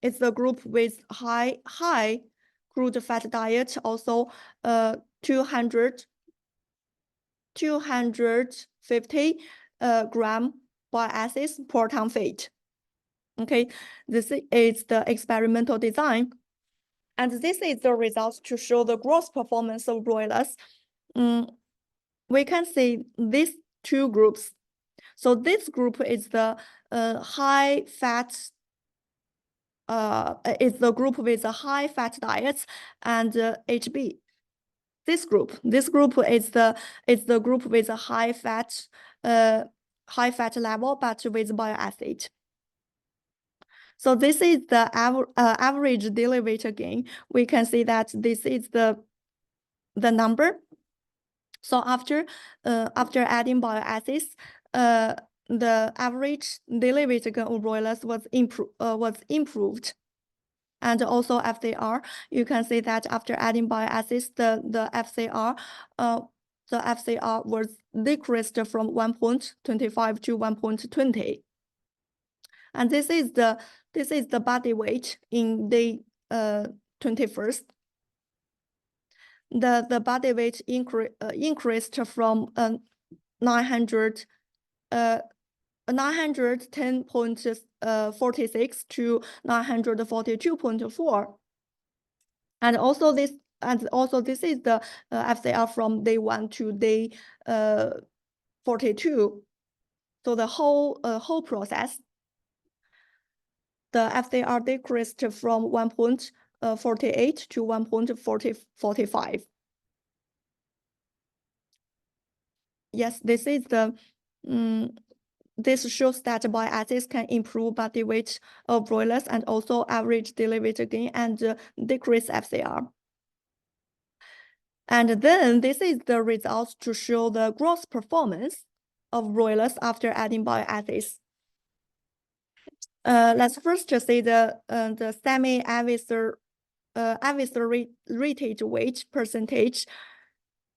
is the group with high crude fat diet, also 250 gram bile acids per ton fat. Okay, this is the experimental design, and this is the results to show the gross performance of broilers. We can see these 2 groups. So this group is the high fat. Is the group with a high fat diet and HB. This group is the group with a high fat level but with bile acid. So this is the average daily weight gain. We can see that this is the number. So after adding bile acids, the average daily weight gain of broilers was improved. And also FCR, you can see that after adding bile acids, the FCR was decreased from 1.25 to 1.20. And this is the body weight in day 21st. The body weight increased from 910.46 to 942.4. And also this is the FCR from day 1 to day 42. So the whole process, the FCR decreased from 1.48 to 1.45. Yes, this is the this shows that bile acids can improve body weight of broilers and also average daily weight gain and decrease FCR. And then this is the results to show the gross performance of broilers after adding bile acids. Let's first see the semi-eviscerated weight percentage.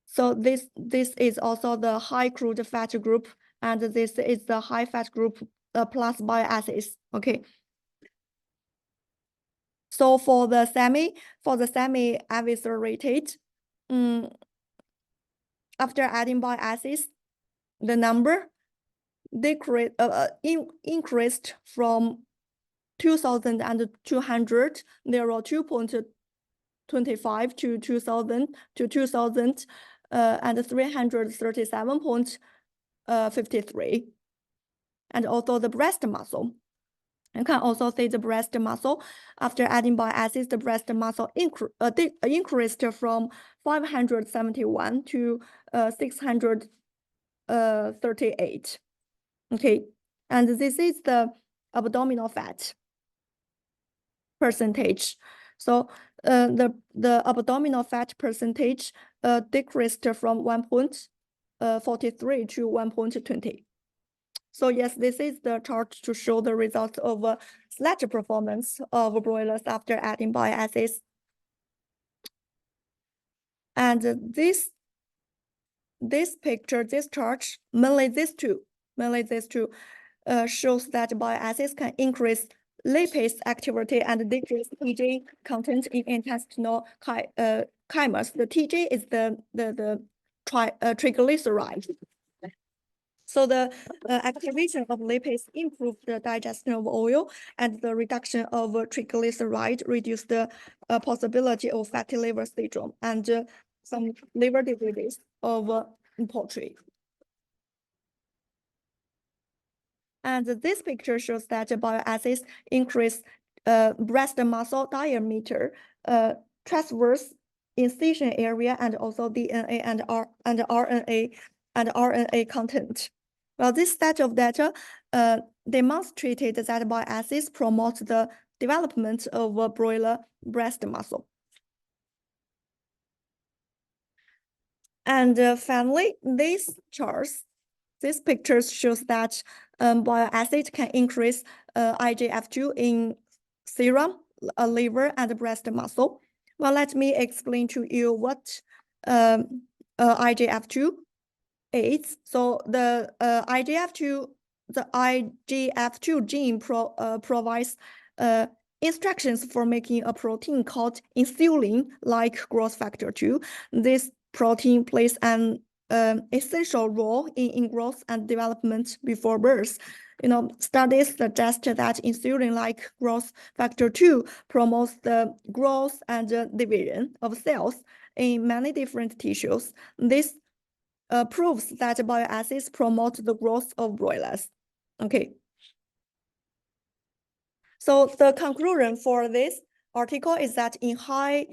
So this is also the high crude fat group, and this is the high fat group plus bile acids. Okay. So for the semi-eviscerated, after adding bile acids, the number increased from 2,200, there are 2.25 to 2,000 to 2,000 and 337.53. And also the breast muscle. You can also see the breast muscle. After adding bile acids, the breast muscle increased from 571 to 638. Okay, and this is the abdominal fat percentage. So the abdominal fat percentage decreased from 1.43 to 1.20. So yes, this is the chart to show the results of sledge performance of broilers after adding bile acids. And this picture, this chart, mainly these two, shows that bile acids can increase lipase activity and decrease TJ content in intestinal chimeras. The TJ is the triglycerides. So the activation of lipase improved the digestion of oil, and the reduction of triglyceride reduced the possibility of fatty liver syndrome and some liver diseases of poultry. And this picture shows that bile acids increase breast muscle diameter, transverse incision area, and also DNA and RNA content. Well, this set of data demonstrated that bile acids promote the development of broiler breast muscle. And finally, these pictures shows that bile acid can increase IGF-2 in serum, liver, and breast muscle. Well, let me explain to you what IGF-2 is. So the IGF-2 gene provides instructions for making a protein called insulin-like growth factor 2. This protein plays an essential role in growth and development before birth. Studies suggest that insulin-like growth factor 2 promotes the growth and division of cells in many different tissues. This proves that bile acids promote the growth of broilers. Okay. So the conclusion for this article is that in high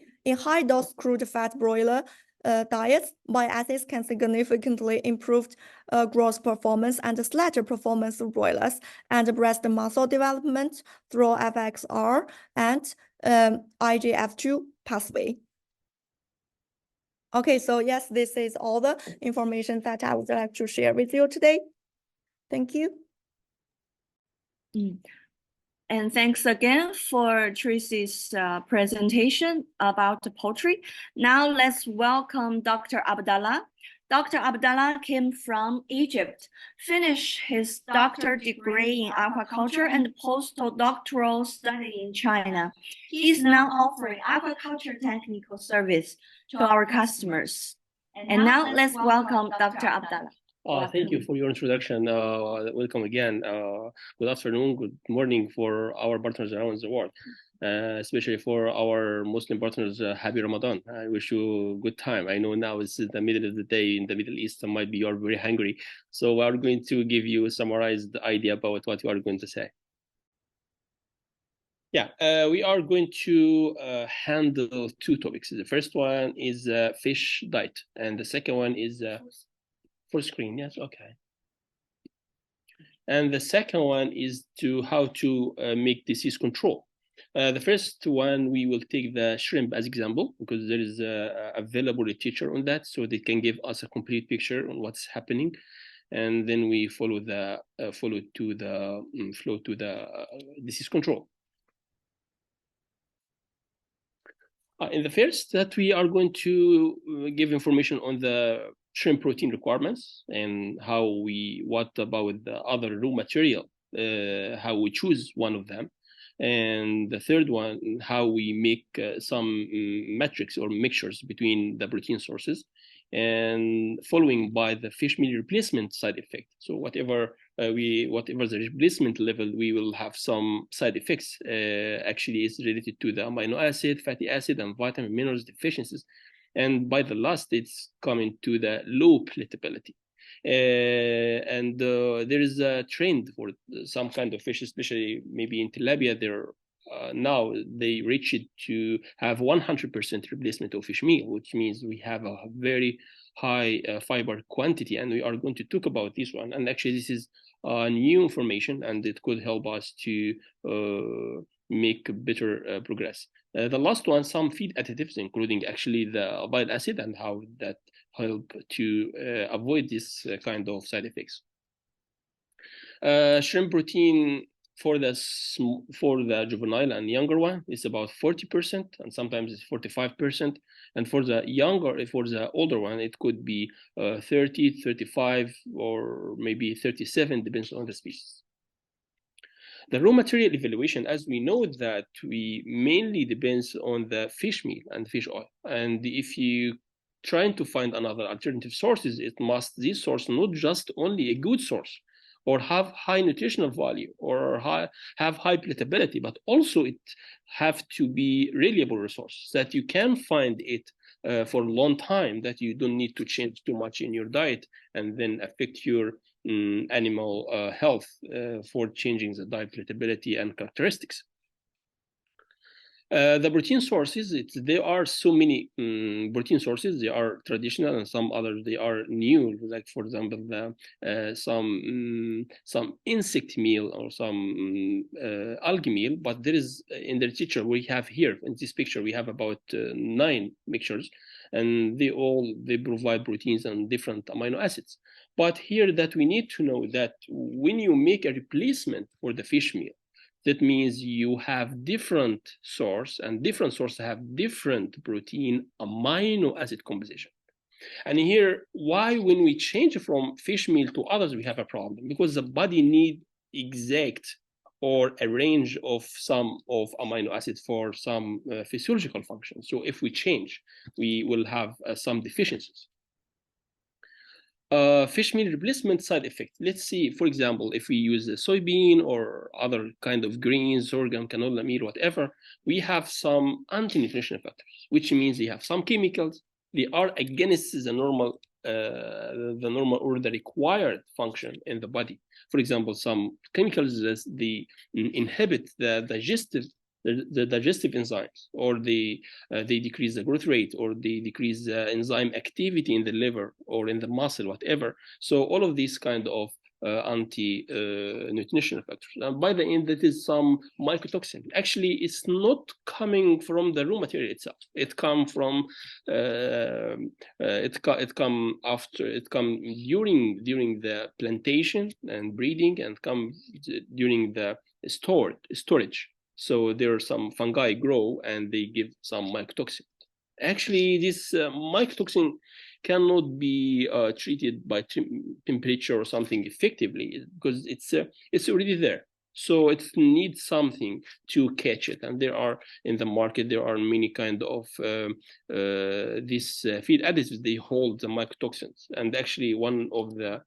dose crude fat broiler diets, bile acids can significantly improve growth performance and slaughter performance of broilers and breast muscle development through FXR and IGF-2 pathway. Okay, so yes, this is all the information that I would like to share with you today. Thank you. And thanks again for Tracy's presentation about the poultry. Now let's welcome Dr. Abdallah. Dr. Abdallah came from Egypt, finished his doctorate degree in aquaculture and postdoctoral study in China. He is now offering aquaculture technical service to our customers. And now let's welcome Dr. Abdallah. Thank you for your introduction. Welcome again. Good afternoon, good morning for our partners around the world, especially for our Muslim partners. Happy Ramadan. I wish you a good time. I know now it's the middle of the day in the Middle East, and might be you're very hungry. So we are going to give you a summarized idea about what you are going to say. Yeah, we are going to handle two topics. The first one is fish diet, and the second one is full screen. Yes, okay. And the second one is how to make disease control. The first one, we will take the shrimp as example, because there is available literature on that, so they can give us a complete picture on what's happening, and then we follow the flow to the disease control. In the first, that we are going to give information on the shrimp protein requirements and what about the other raw material, how we choose one of them. And the third one, how we make some metrics or mixtures between the protein sources, and following by the fish meal replacement side effect. So whatever the replacement level, we will have some side effects. Actually, is related to the amino acid, fatty acid, and vitamin minerals deficiencies. And by the last, it's coming to the low palatability. And there is a trend for some kind of fish, especially maybe in tilapia. Now they reach it to have 100% replacement of fish meal, which means we have a very high fiber quantity, and we are going to talk about this one. And actually, this is new information, and it could help us to make better progress. The last one, some feed additives, including actually the bile acid, and how that help to avoid this kind of side effects. Shrimp protein for the juvenile and younger one is about 40%, and sometimes it's 45%. And for the older one, it could be 30, 35, or maybe 37, depends on the species. The raw material evaluation, as we know that we mainly depends on the fish meal and fish oil. And if you trying to find another alternative sources, this source not just only a good source or have high nutritional value or have high palatability, but also it have to be reliable resource that you can find it for a long time, that you don't need to change too much in your diet and then affect your animal health for changing the diet palatability and characteristics. The protein sources, there are so many protein sources. They are traditional and some others they are new. Like for example, some insect meal or some algae meal. But there is in the literature we have here in this picture we have about 9 mixtures, and they provide proteins and different amino acids. But here that we need to know that when you make a replacement for the fish meal, that means you have different source, and different sources have different protein amino acid composition. And here, why when we change from fish meal to others, we have a problem? Because the body need exact or a range of some of amino acids for some physiological function. So if we change, we will have some deficiencies. Fish meal replacement side effect. Let's see, for example, if we use soybean or other kind of greens, sorghum, canola meal, whatever, we have some anti-nutritional factors, which means they have some chemicals. They are against the normal or the required function in the body. For example, some chemicals that they inhibit the digestive enzymes, or they decrease the growth rate, or they decrease the enzyme activity in the liver or in the muscle, whatever. So all of these kind of anti-nutritional factors. And by the end, that is some mycotoxin. Actually, it's not coming from the raw material itself. It come from it come during the plantation and breeding, and come during the storage. So there are some fungi grow and they give some mycotoxin. Actually, this mycotoxin cannot be treated by temperature or something effectively, because it's already there. So it needs something to catch it. And there are in the market, there are many kind of these feed additives. They hold the mycotoxins, and actually one of the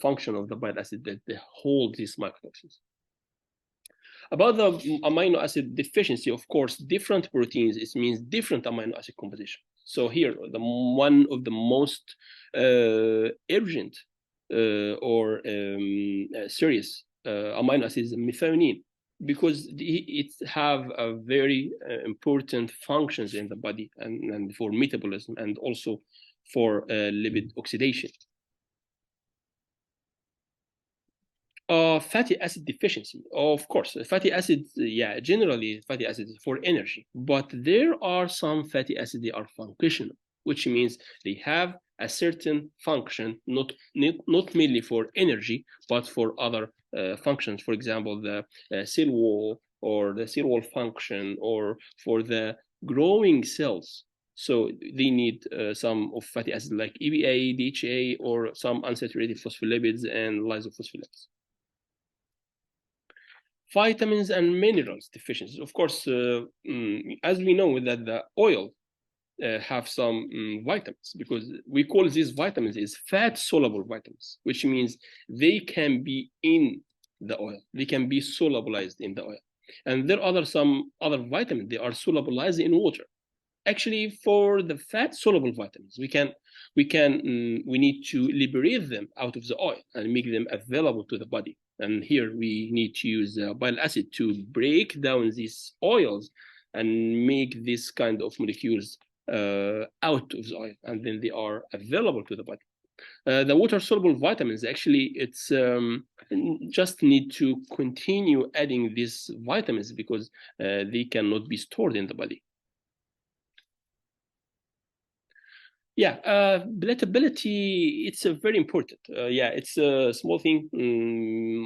function of the bile acid that they hold these mycotoxins. About the amino acid deficiency, of course, different proteins, it means different amino acid composition. So here, one of the most urgent or serious amino acid is methionine, because it have a very important functions in the body, and for metabolism, and also for lipid oxidation. Fatty acid deficiency. Of course, fatty acids, generally fatty acids for energy, but there are some fatty acids, they are functional, which means they have a certain function, not mainly for energy, but for other functions. For example, the cell wall, or the cell wall function, or for the growing cells. So they need some of fatty acids like EPA, DHA, or some unsaturated phospholipids and lysophospholipids. Vitamins and minerals deficiencies. Of course, as we know that the oil have some vitamins, because we call these vitamins is fat soluble vitamins, which means they can be in the oil, they can be solubilized in the oil. And there are some other vitamins, they are solubilized in water. Actually, for the fat soluble vitamins, we need to liberate them out of the oil and make them available to the body. And here we need to use bile acid to break down these oils and make this kind of molecules out of the oil, and then they are available to the body. The water-soluble vitamins, actually, it's just need to continue adding these vitamins, because they cannot be stored in the body. Palatability, it's very important. It's a small thing.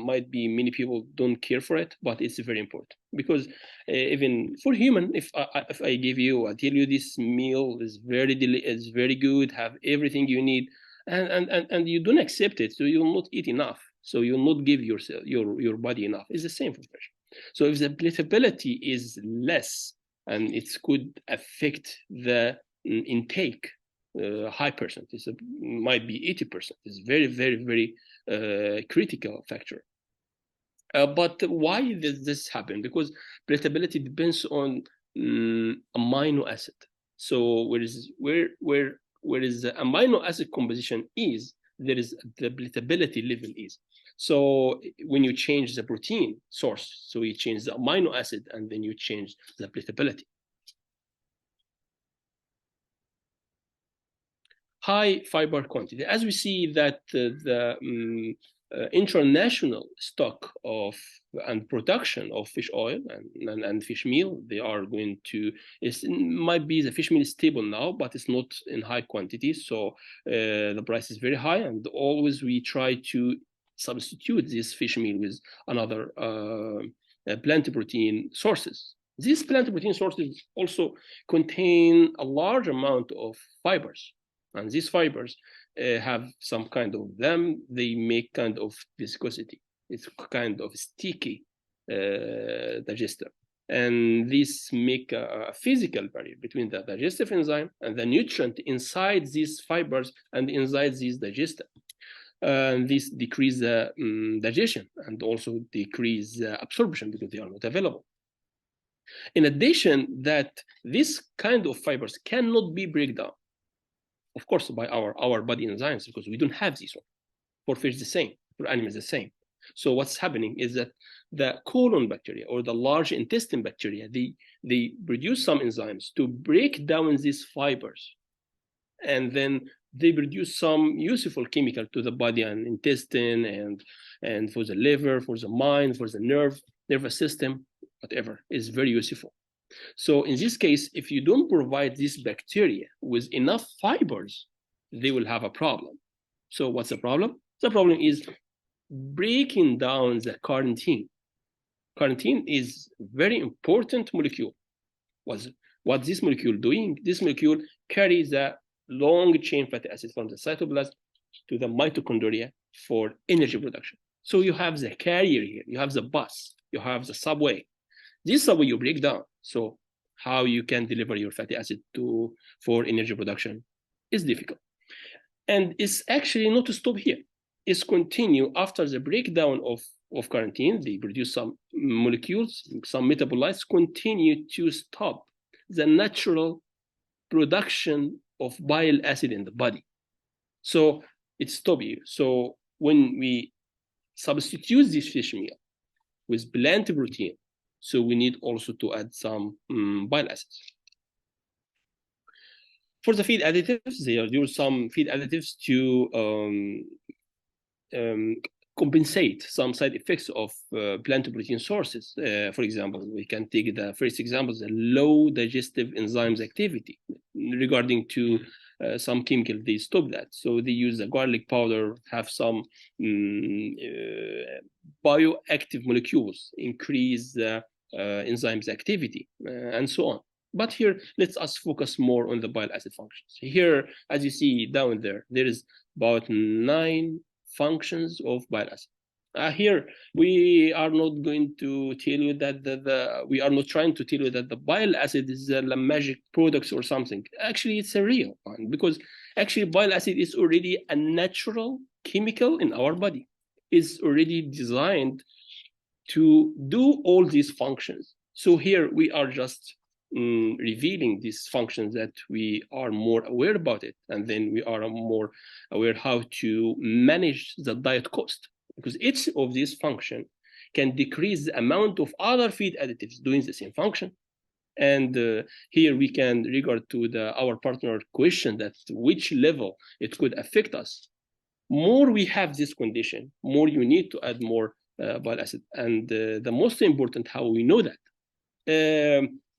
Might be many people don't care for it, but it's very important, because even for human, if I tell you this meal is very good, have everything you need, and you don't accept it, so you'll not eat enough, so you'll not give yourself your body enough. It's the same for fish. So if the palatability is less, and it could affect the intake high percent. Might be 80%. It's very, very, very critical factor. But why does this happen? Because palatability depends on amino acid. So where is the amino acid composition is, there is the palatability level is. So when you change the protein source, so you change the amino acid and then you change the palatability. High fiber quantity. As we see that the international stock of and production of fish oil and fish meal, they are going to, it might be the fish meal is stable now, but it's not in high quantity. So the price is very high, and always we try to substitute this fish meal with another plant protein sources. These plant protein sources also contain a large amount of fibers. And these fibers have some kind of them, they make kind of viscosity. It's kind of sticky digester. And this make a physical barrier between the digestive enzyme and the nutrient inside these fibers and inside these digester. This decrease the digestion and also decrease absorption because they are not available. In addition, that this kind of fibers cannot be break down, of course, by our body enzymes, because we don't have this one. For fish, the same. For animals, the same. So what's happening is that the colon bacteria or the large intestine bacteria, they produce some enzymes to break down these fibers, and then they produce some useful chemical to the body and intestine and for the liver, for the mind, for the nervous system, whatever is very useful. So in this case, if you don't provide this bacteria with enough fibers, they will have a problem. So what's the problem? The problem is breaking down the carnitine. Carnitine is a very important molecule. What this molecule doing? This molecule carries a long chain fatty acid from the cytoplasm to the mitochondria for energy production. So you have the carrier here, you have the bus, you have the subway. This subway you break down. So how you can deliver your fatty acid for energy production is difficult. And it's actually not to stop here. It's continue after the breakdown of carnitine, they produce some molecules, some metabolites, continue to stop the natural production of bile acid in the body. So it stops you. So when we substitute this fish meal with plant protein, so we need also to add some bile acids. For the feed additives, they are using some feed additives to compensate some side effects of plant protein sources. For example, we can take the first example, the low digestive enzymes activity. Regarding to some chemical, they stop that. So they use the garlic powder, have some bioactive molecules, increase the enzymes activity, and so on. But here, let us focus more on the bile acid functions. Here, as you see down there, there is about 9 functions of bile acid. Here, we are not going to tell you that we are not trying to tell you that the bile acid is a magic product or something. Actually, it's a real one, because actually bile acid is already a natural chemical in our body. It's already designed to do all these functions. So here we are just revealing these functions that we are more aware about it, and then we are more aware how to manage the diet cost, because each of these function can decrease the amount of other feed additives doing the same function. And here we can regard to our partner question that which level it could affect us. More we have this condition, more you need to add more bile acid. And the most important, how we know that,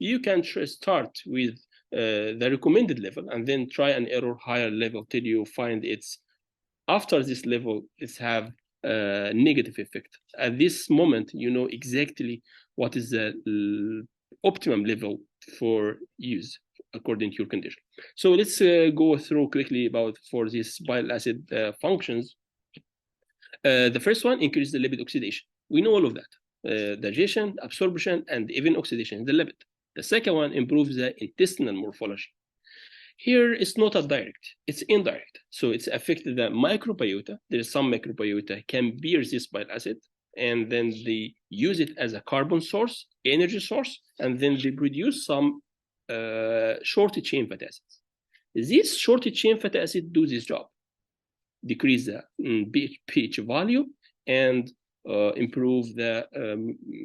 you can start with the recommended level and then try and error higher level till you find it's after this level it's have a negative effect. At this moment, you know exactly what is the optimum level for use according to your condition. So let's go through quickly about for these bile acid functions. The first one, increase the lipid oxidation. We know all of that. Digestion, absorption, and even oxidation in the lipid. The second one, improves the intestinal morphology. Here, it's not a direct, it's indirect. So it's affected the microbiota. There is some microbiota can be resist bile acid, and then they use it as a carbon source, energy source, and then they produce some short chain fatty acids. These short chain fatty acids do this job, decrease the pH value and improve the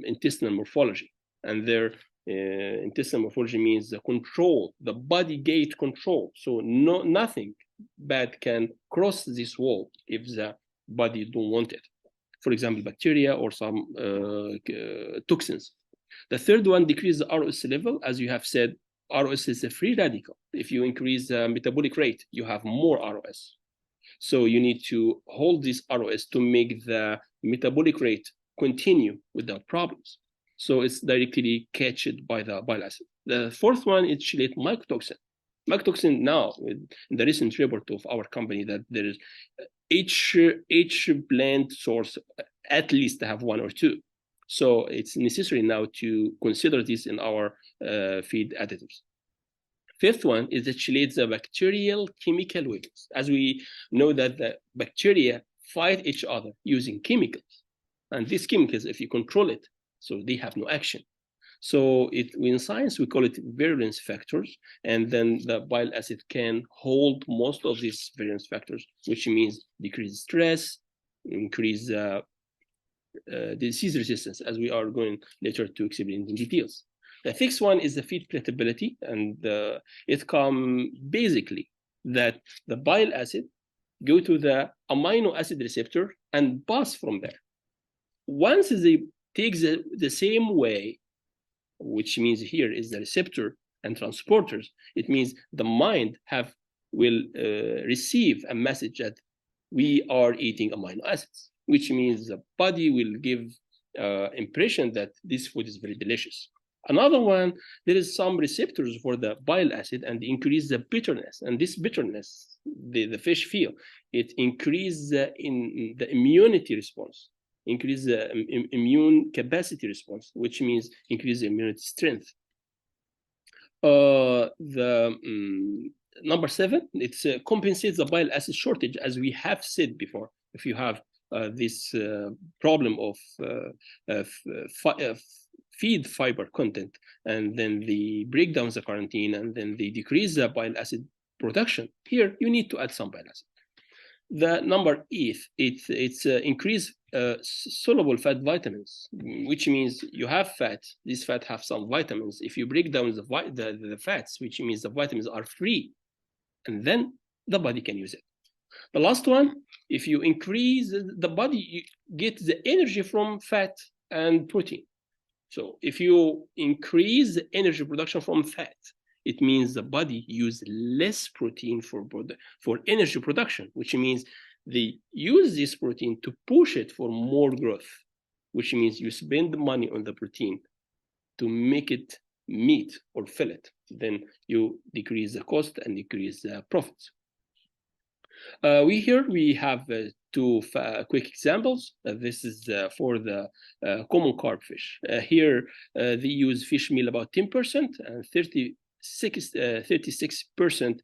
intestinal morphology. And their intestinal morphology means the control, the body gate control. So nothing bad can cross this wall if the body don't want it. For example, bacteria or some toxins. The third one, decrease the ROS level. As you have said, ROS is a free radical. If you increase the metabolic rate, you have more ROS. So you need to hold this ROS to make the metabolic rate continue without problems. So it's directly catched by the bile acid. The fourth one is chelate mycotoxin. Mycotoxin now, in the recent report of our company, that there is each plant source at least have one or two. So it's necessary now to consider this in our feed additives. Fifth one is that chelates the bacterial chemical weapons. As we know that the bacteria fight each other using chemicals. And these chemicals, if you control it, so they have no action. So in science, we call it virulence factors. And then the bile acid can hold most of these virulence factors, which means decrease stress, increase disease resistance, as we are going later to explain in details. The sixth one is the feed palatability, and it comes basically that the bile acid go to the amino acid receptor and pass from there. Once they take the same way, which means here is the receptor and transporters, it means the mind will receive a message that we are eating amino acids, which means the body will give impression that this food is very delicious. Another one, there is some receptors for the bile acid and increase the bitterness. And this bitterness, the fish feel, it increases in the immunity response, increase the immune capacity response, which means increase the immunity strength. Number 7, it compensates the bile acid shortage, as we have said before. If you have this problem of feed fiber content, and then they break down the quarantine, and then they decrease the bile acid production, here you need to add some bile acid. The number 8, it's increase soluble fat vitamins, which means you have fat. These fat have some vitamins. If you break down the fats, which means the vitamins are free, and then the body can use it. The last one, if you increase the body, you get the energy from fat and protein. So if you increase the energy production from fat, it means the body use less protein for energy production, which means they use this protein to push it for more growth, which means you spend the money on the protein to make it meat or fillet. Then you decrease the cost and decrease the profits. We have 2 quick examples. This is for the common carp fish. Here they use fish meal about 10% and 36%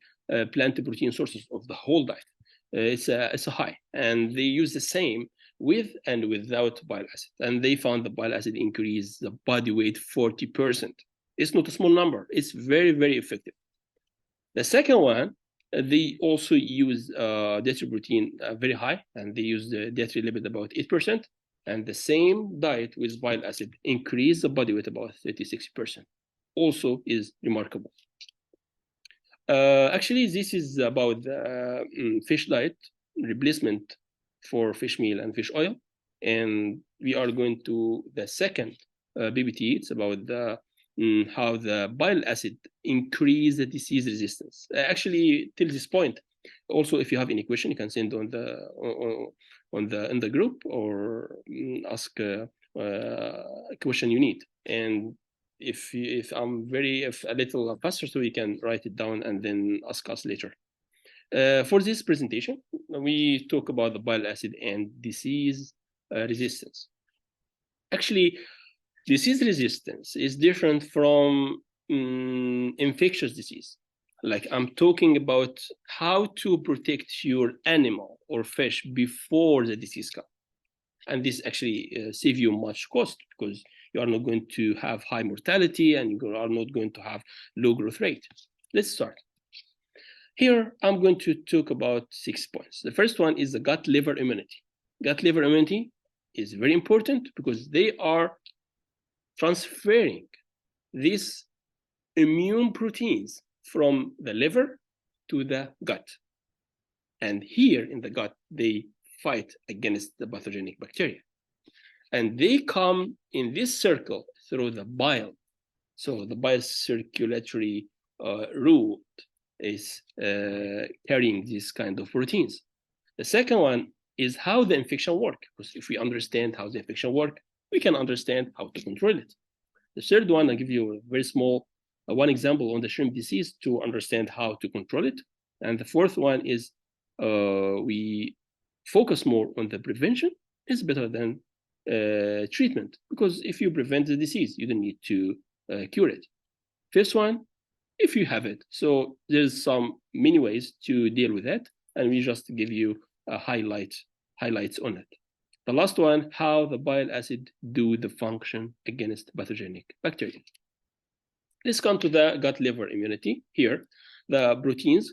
plant protein sources of the whole diet. It's a high, and they use the same with and without bile acid, and they found the bile acid increase the body weight 40%. It's not a small number. It's very, very effective. The second one, they also use dietary protein very high, and they use the dietary lipid about 8%, and the same diet with bile acid increase the body weight about 36%. Also is remarkable. Actually, this is about the fish diet replacement for fish meal and fish oil, and we are going to the second BBT. It's about the how the bile acid increase the disease resistance. Actually, till this point, also if you have any question, you can send in the group, or ask a question you need. And if I'm a little faster, so you can write it down and then ask us later. For this presentation, we talk about the bile acid and disease resistance. Actually, disease resistance is different from infectious disease. Like I'm talking about how to protect your animal or fish before the disease comes. And this actually save you much cost because you are not going to have high mortality and you are not going to have low growth rate. Let's start. Here, I'm going to talk about 6 points. The first one is the gut-liver immunity. Gut-liver immunity is very important because they are transferring these immune proteins from the liver to the gut. And here in the gut, they fight against the pathogenic bacteria. And they come in this circle through the bile. So the bile circulatory route is carrying these kind of proteins. The second one is how the infection works. Because if we understand how the infection works, we can understand how to control it. The third one, I'll give you a very small one example on the shrimp disease to understand how to control it. And the fourth one is we focus more on the prevention is better than treatment, because if you prevent the disease, you don't need to cure it. First one, if you have it. So there's some many ways to deal with that, and we just give you a highlights on it. The last one, how the bile acid do the function against pathogenic bacteria. Let's come to the gut-liver immunity. Here, the proteins,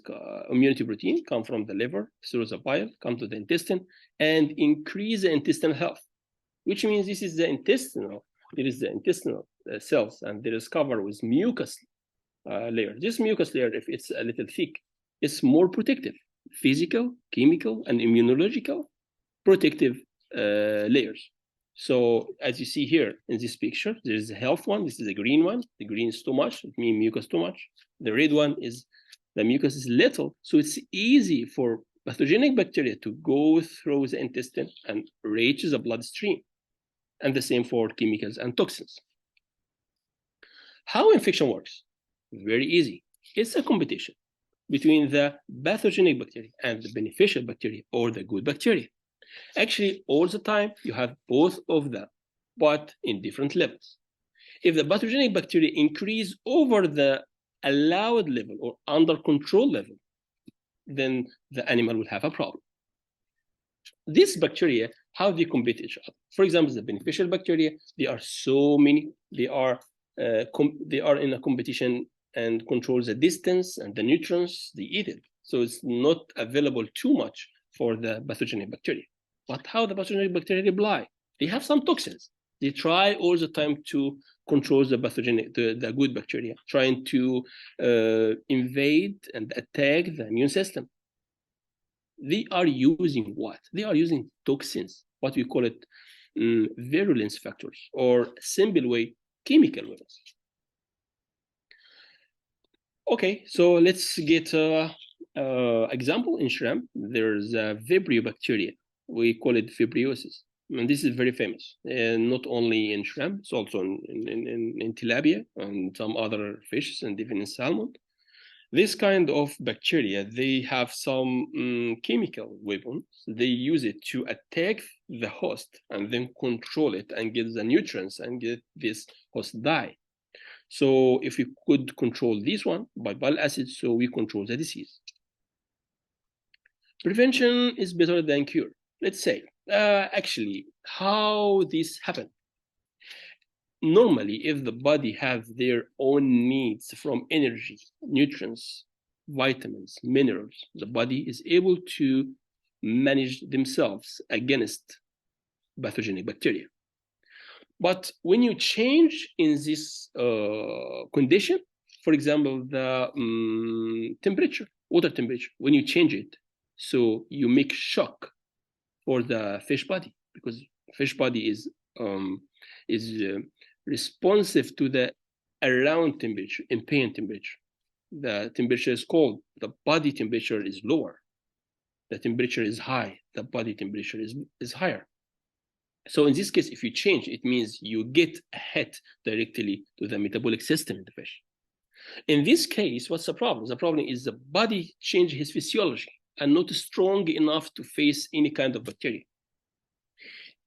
immunity protein, come from the liver through the bile, come to the intestine, and increase the intestinal health, which means this is the intestinal. There is the intestinal cells, and they is covered with mucus layer. This mucus layer, if it's a little thick, is more protective, physical, chemical, and immunological protective layers. So as you see here in this picture, there is a health one. This is the green one. The green is too much. It means mucus too much. The red one is the mucus is little. So it's easy for pathogenic bacteria to go through the intestine and reach the bloodstream. And the same for chemicals and toxins. How infection works? Very easy. It's a competition between the pathogenic bacteria and the beneficial bacteria or the good bacteria. Actually, all the time, you have both of them, but in different levels. If the pathogenic bacteria increase over the allowed level or under control level, then the animal will have a problem. These bacteria, how they compete each other? For example, the beneficial bacteria, they are so many. They are in a competition and control the distance and the nutrients they eat it. So it's not available too much for the pathogenic bacteria. But how the pathogenic bacteria reply? They have some toxins. They try all the time to control the pathogenic, the good bacteria, trying to invade and attack the immune system. They are using what? They are using toxins, what we call it virulence factors, or simple way, chemical weapons. Okay, so let's get example in shrimp. There's a Vibrio bacteria. We call it vibriosis. And this is very famous, and not only in shrimp, it's also in tilapia and some other fishes and even in salmon. This kind of bacteria, they have some chemical weapons. They use it to attack the host and then control it and get the nutrients and get this host die. So if we could control this one by bile acid, so we control the disease. Prevention is better than cure. Let's say, actually, how this happens. Normally, if the body have their own needs from energy, nutrients, vitamins, minerals, the body is able to manage themselves against pathogenic bacteria. But when you change in this condition, for example, the temperature, water temperature, when you change it, so you make shock for the fish body, because fish body is responsive to the around temperature, ambient temperature. The temperature is cold, the body temperature is lower. The temperature is high, the body temperature is higher. So in this case, if you change, it means you get a hit directly to the metabolic system in the fish. In this case, what's the problem? The problem is the body change his physiology and not strong enough to face any kind of bacteria.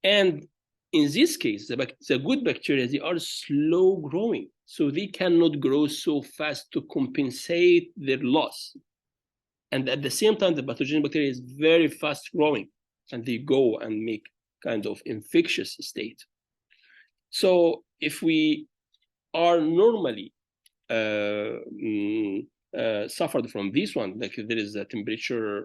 And in this case, the good bacteria, they are slow growing, so they cannot grow so fast to compensate their loss. And at the same time, the pathogenic bacteria is very fast growing, and they go and make kind of infectious state. So if we are normally suffered from this one, like if there is a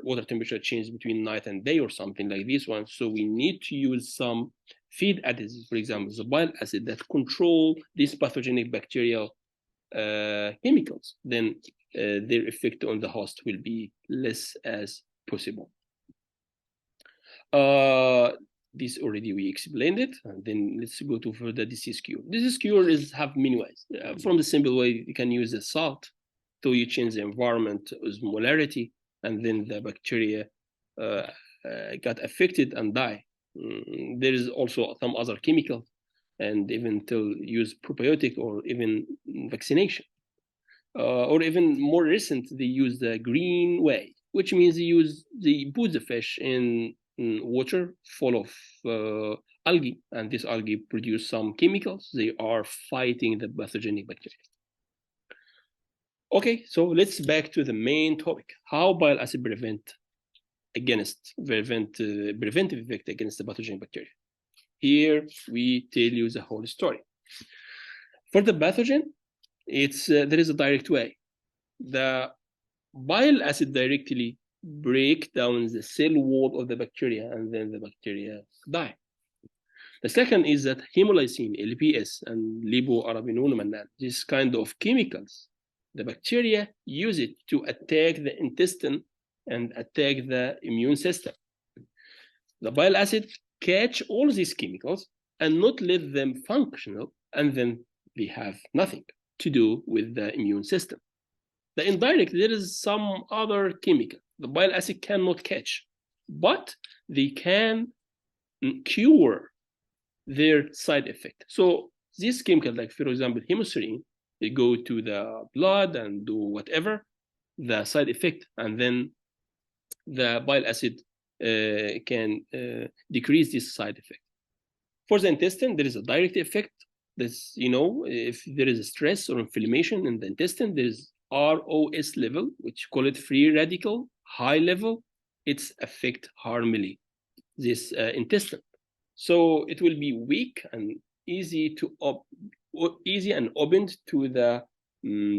water temperature change between night and day or something like this one, so we need to use some feed additives, for example, the bile acid that control these pathogenic bacterial chemicals, then their effect on the host will be less as possible. This already we explained it, and then let's go to further disease cure. Disease cure have many ways. From the simple way, you can use the salt, so you change the environment osmolarity, and then the bacteria got affected and die. There is also some other chemical, and even to use probiotic or even vaccination. Or even more recent, they use the green way, which means they put the fish in water full of algae, and this algae produce some chemicals. They are fighting the pathogenic bacteria. Okay, so let's back to the main topic: how bile acid preventive effect against the pathogenic bacteria. Here we tell you the whole story. For the pathogen, there is a direct way. The bile acid directly break down the cell wall of the bacteria, and then the bacteria die. The second is that hemolysin, LPS, and lipoarabinol, these kind of chemicals, the bacteria use it to attack the intestine and attack the immune system. The bile acid catch all these chemicals and not let them functional, and then they have nothing to do with the immune system. The indirect, there is some other chemical the bile acid cannot catch, but they can cure their side effect. So this chemical, like for example, hemoserine, they go to the blood and do whatever, the side effect, and then the bile acid can decrease this side effect. For the intestine, there is a direct effect. This, if there is a stress or inflammation in the intestine, there is ROS level, which call it free radical, high level. It's affect harmfully this intestine. So it will be weak and easy and opened to the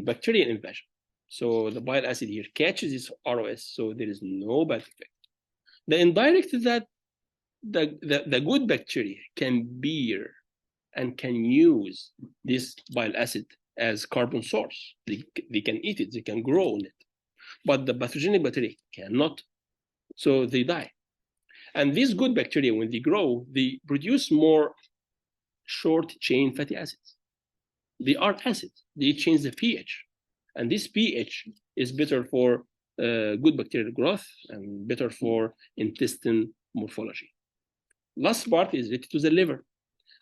bacterial invasion. So the bile acid here catches this ROS, so there is no bad effect. The indirect is that the good bacteria can bear and can use this bile acid as carbon source. They can eat it, they can grow on it. But the pathogenic bacteria cannot, so they die. And these good bacteria, when they grow, they produce more short-chain fatty acids. They are acids, they change the pH. And this pH is better for good bacterial growth and better for intestine morphology. Last part is related to the liver.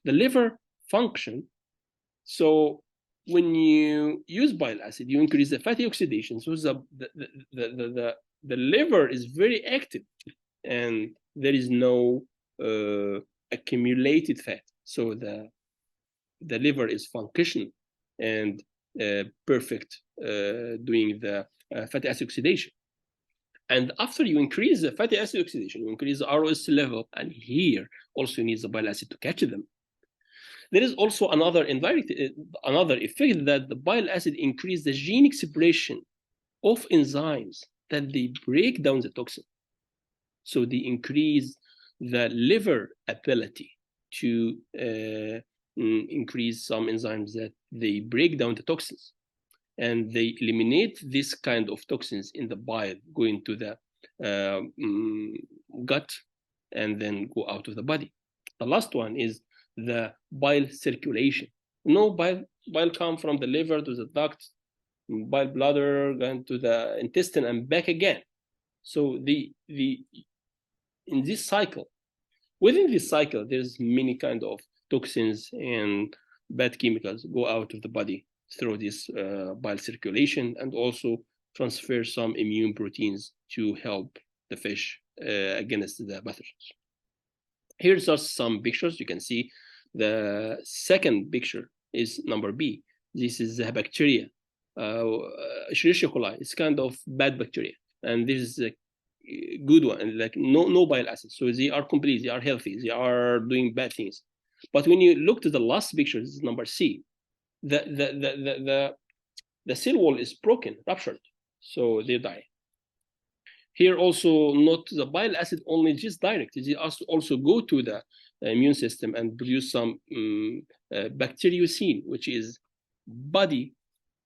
The liver function, so when you use bile acid, you increase the fatty oxidation. So the liver is very active, and there is no accumulated fat. So the liver is functional and perfect doing the fatty acid oxidation. And after you increase the fatty acid oxidation, you increase the ROS level, and here also you need the bile acid to catch them. There is also another effect that the bile acid increase the gene expression of enzymes that they break down the toxin. So they increase the liver ability to increase some enzymes that they break down the toxins. And they eliminate this kind of toxins in the bile, going to the gut and then go out of the body. The last one is the bile circulation. Bile come from the liver to the duct, bile bladder, then to the intestine and back again. So in this cycle, within this cycle, there's many kind of toxins and bad chemicals go out of the body through this bile circulation, and also transfer some immune proteins to help the fish against the pathogens. Here's just some pictures. You can see the second picture is number B. This is a bacteria, Escherichia coli. It's kind of bad bacteria, and this is a good one, and like no bile acids. So they are complete, they are healthy, they are doing bad things. But when you look to the last picture, this is number C. The cell wall is broken, ruptured, so they die. Here also, not the bile acid only just direct, they also go to the immune system and produce some bacteriocin, which is body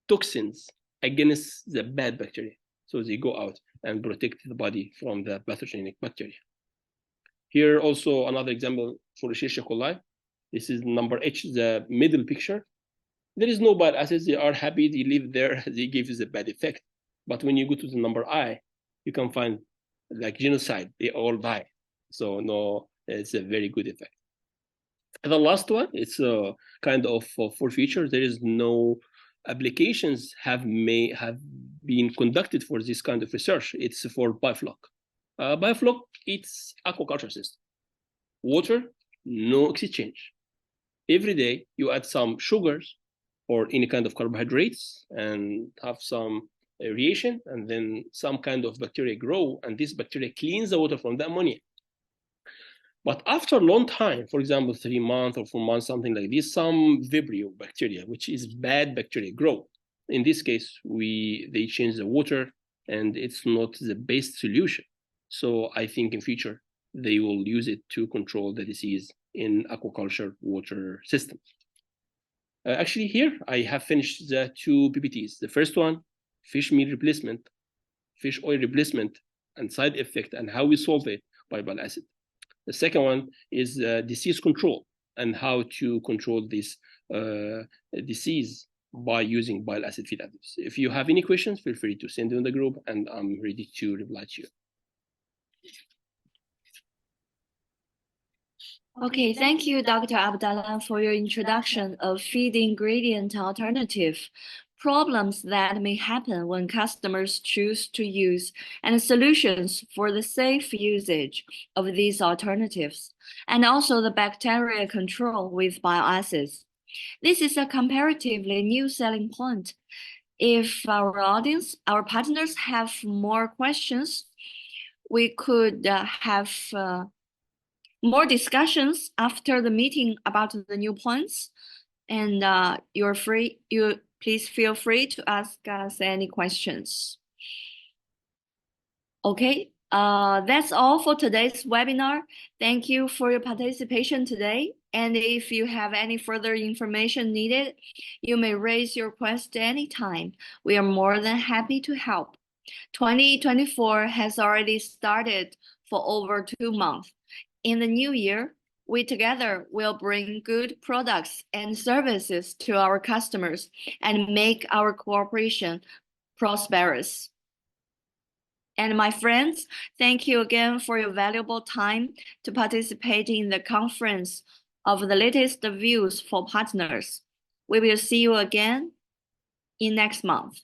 toxins against the bad bacteria. So they go out and protect the body from the pathogenic bacteria. Here also another example for Escherichia coli. This is number H, the middle picture. There is no bile acids, they are happy, they live there, they give you the bad effect. But when you go to the number I, you can find like genocide, they all die. So no, it's a very good effect. And the last one, it's a kind of for future. There is no applications have been conducted for this kind of research. It's for biofloc. Biofloc, it's aquaculture system. Water, no exchange. Every day you add some sugars or any kind of carbohydrates and have some aeration, and then some kind of bacteria grow, and this bacteria cleans the water from the ammonia. But after a long time, for example, 3 months or 4 months, something like this, some Vibrio bacteria, which is bad bacteria, grow. In this case, they change the water, and it's not the best solution. So I think in future, they will use it to control the disease in aquaculture water system. Actually, here I have finished the 2 PPTs. The first one, fish meal replacement, fish oil replacement, and side effect, and how we solve it by bile acid. The second one is disease control and how to control this disease by using bile acid feed additives. If you have any questions, feel free to send them in the group, and I'm ready to reply to you. Okay, thank you, Dr. Abdallah, for your introduction of feed ingredient alternative, problems that may happen when customers choose to use, and solutions for the safe usage of these alternatives, and also the bacteria control with bile acids. This is a comparatively new selling point. If our audience, our partners have more questions, we could have more discussions after the meeting about the new points, and please feel free to ask us any questions. Okay, that's all for today's webinar. Thank you for your participation today. And if you have any further information needed, you may raise your request anytime. We are more than happy to help. 2024 has already started for over 2 months. In the new year, we together will bring good products and services to our customers and make our cooperation prosperous. And my friends, thank you again for your valuable time to participate in the conference of the latest views for partners. We will see you again in next month.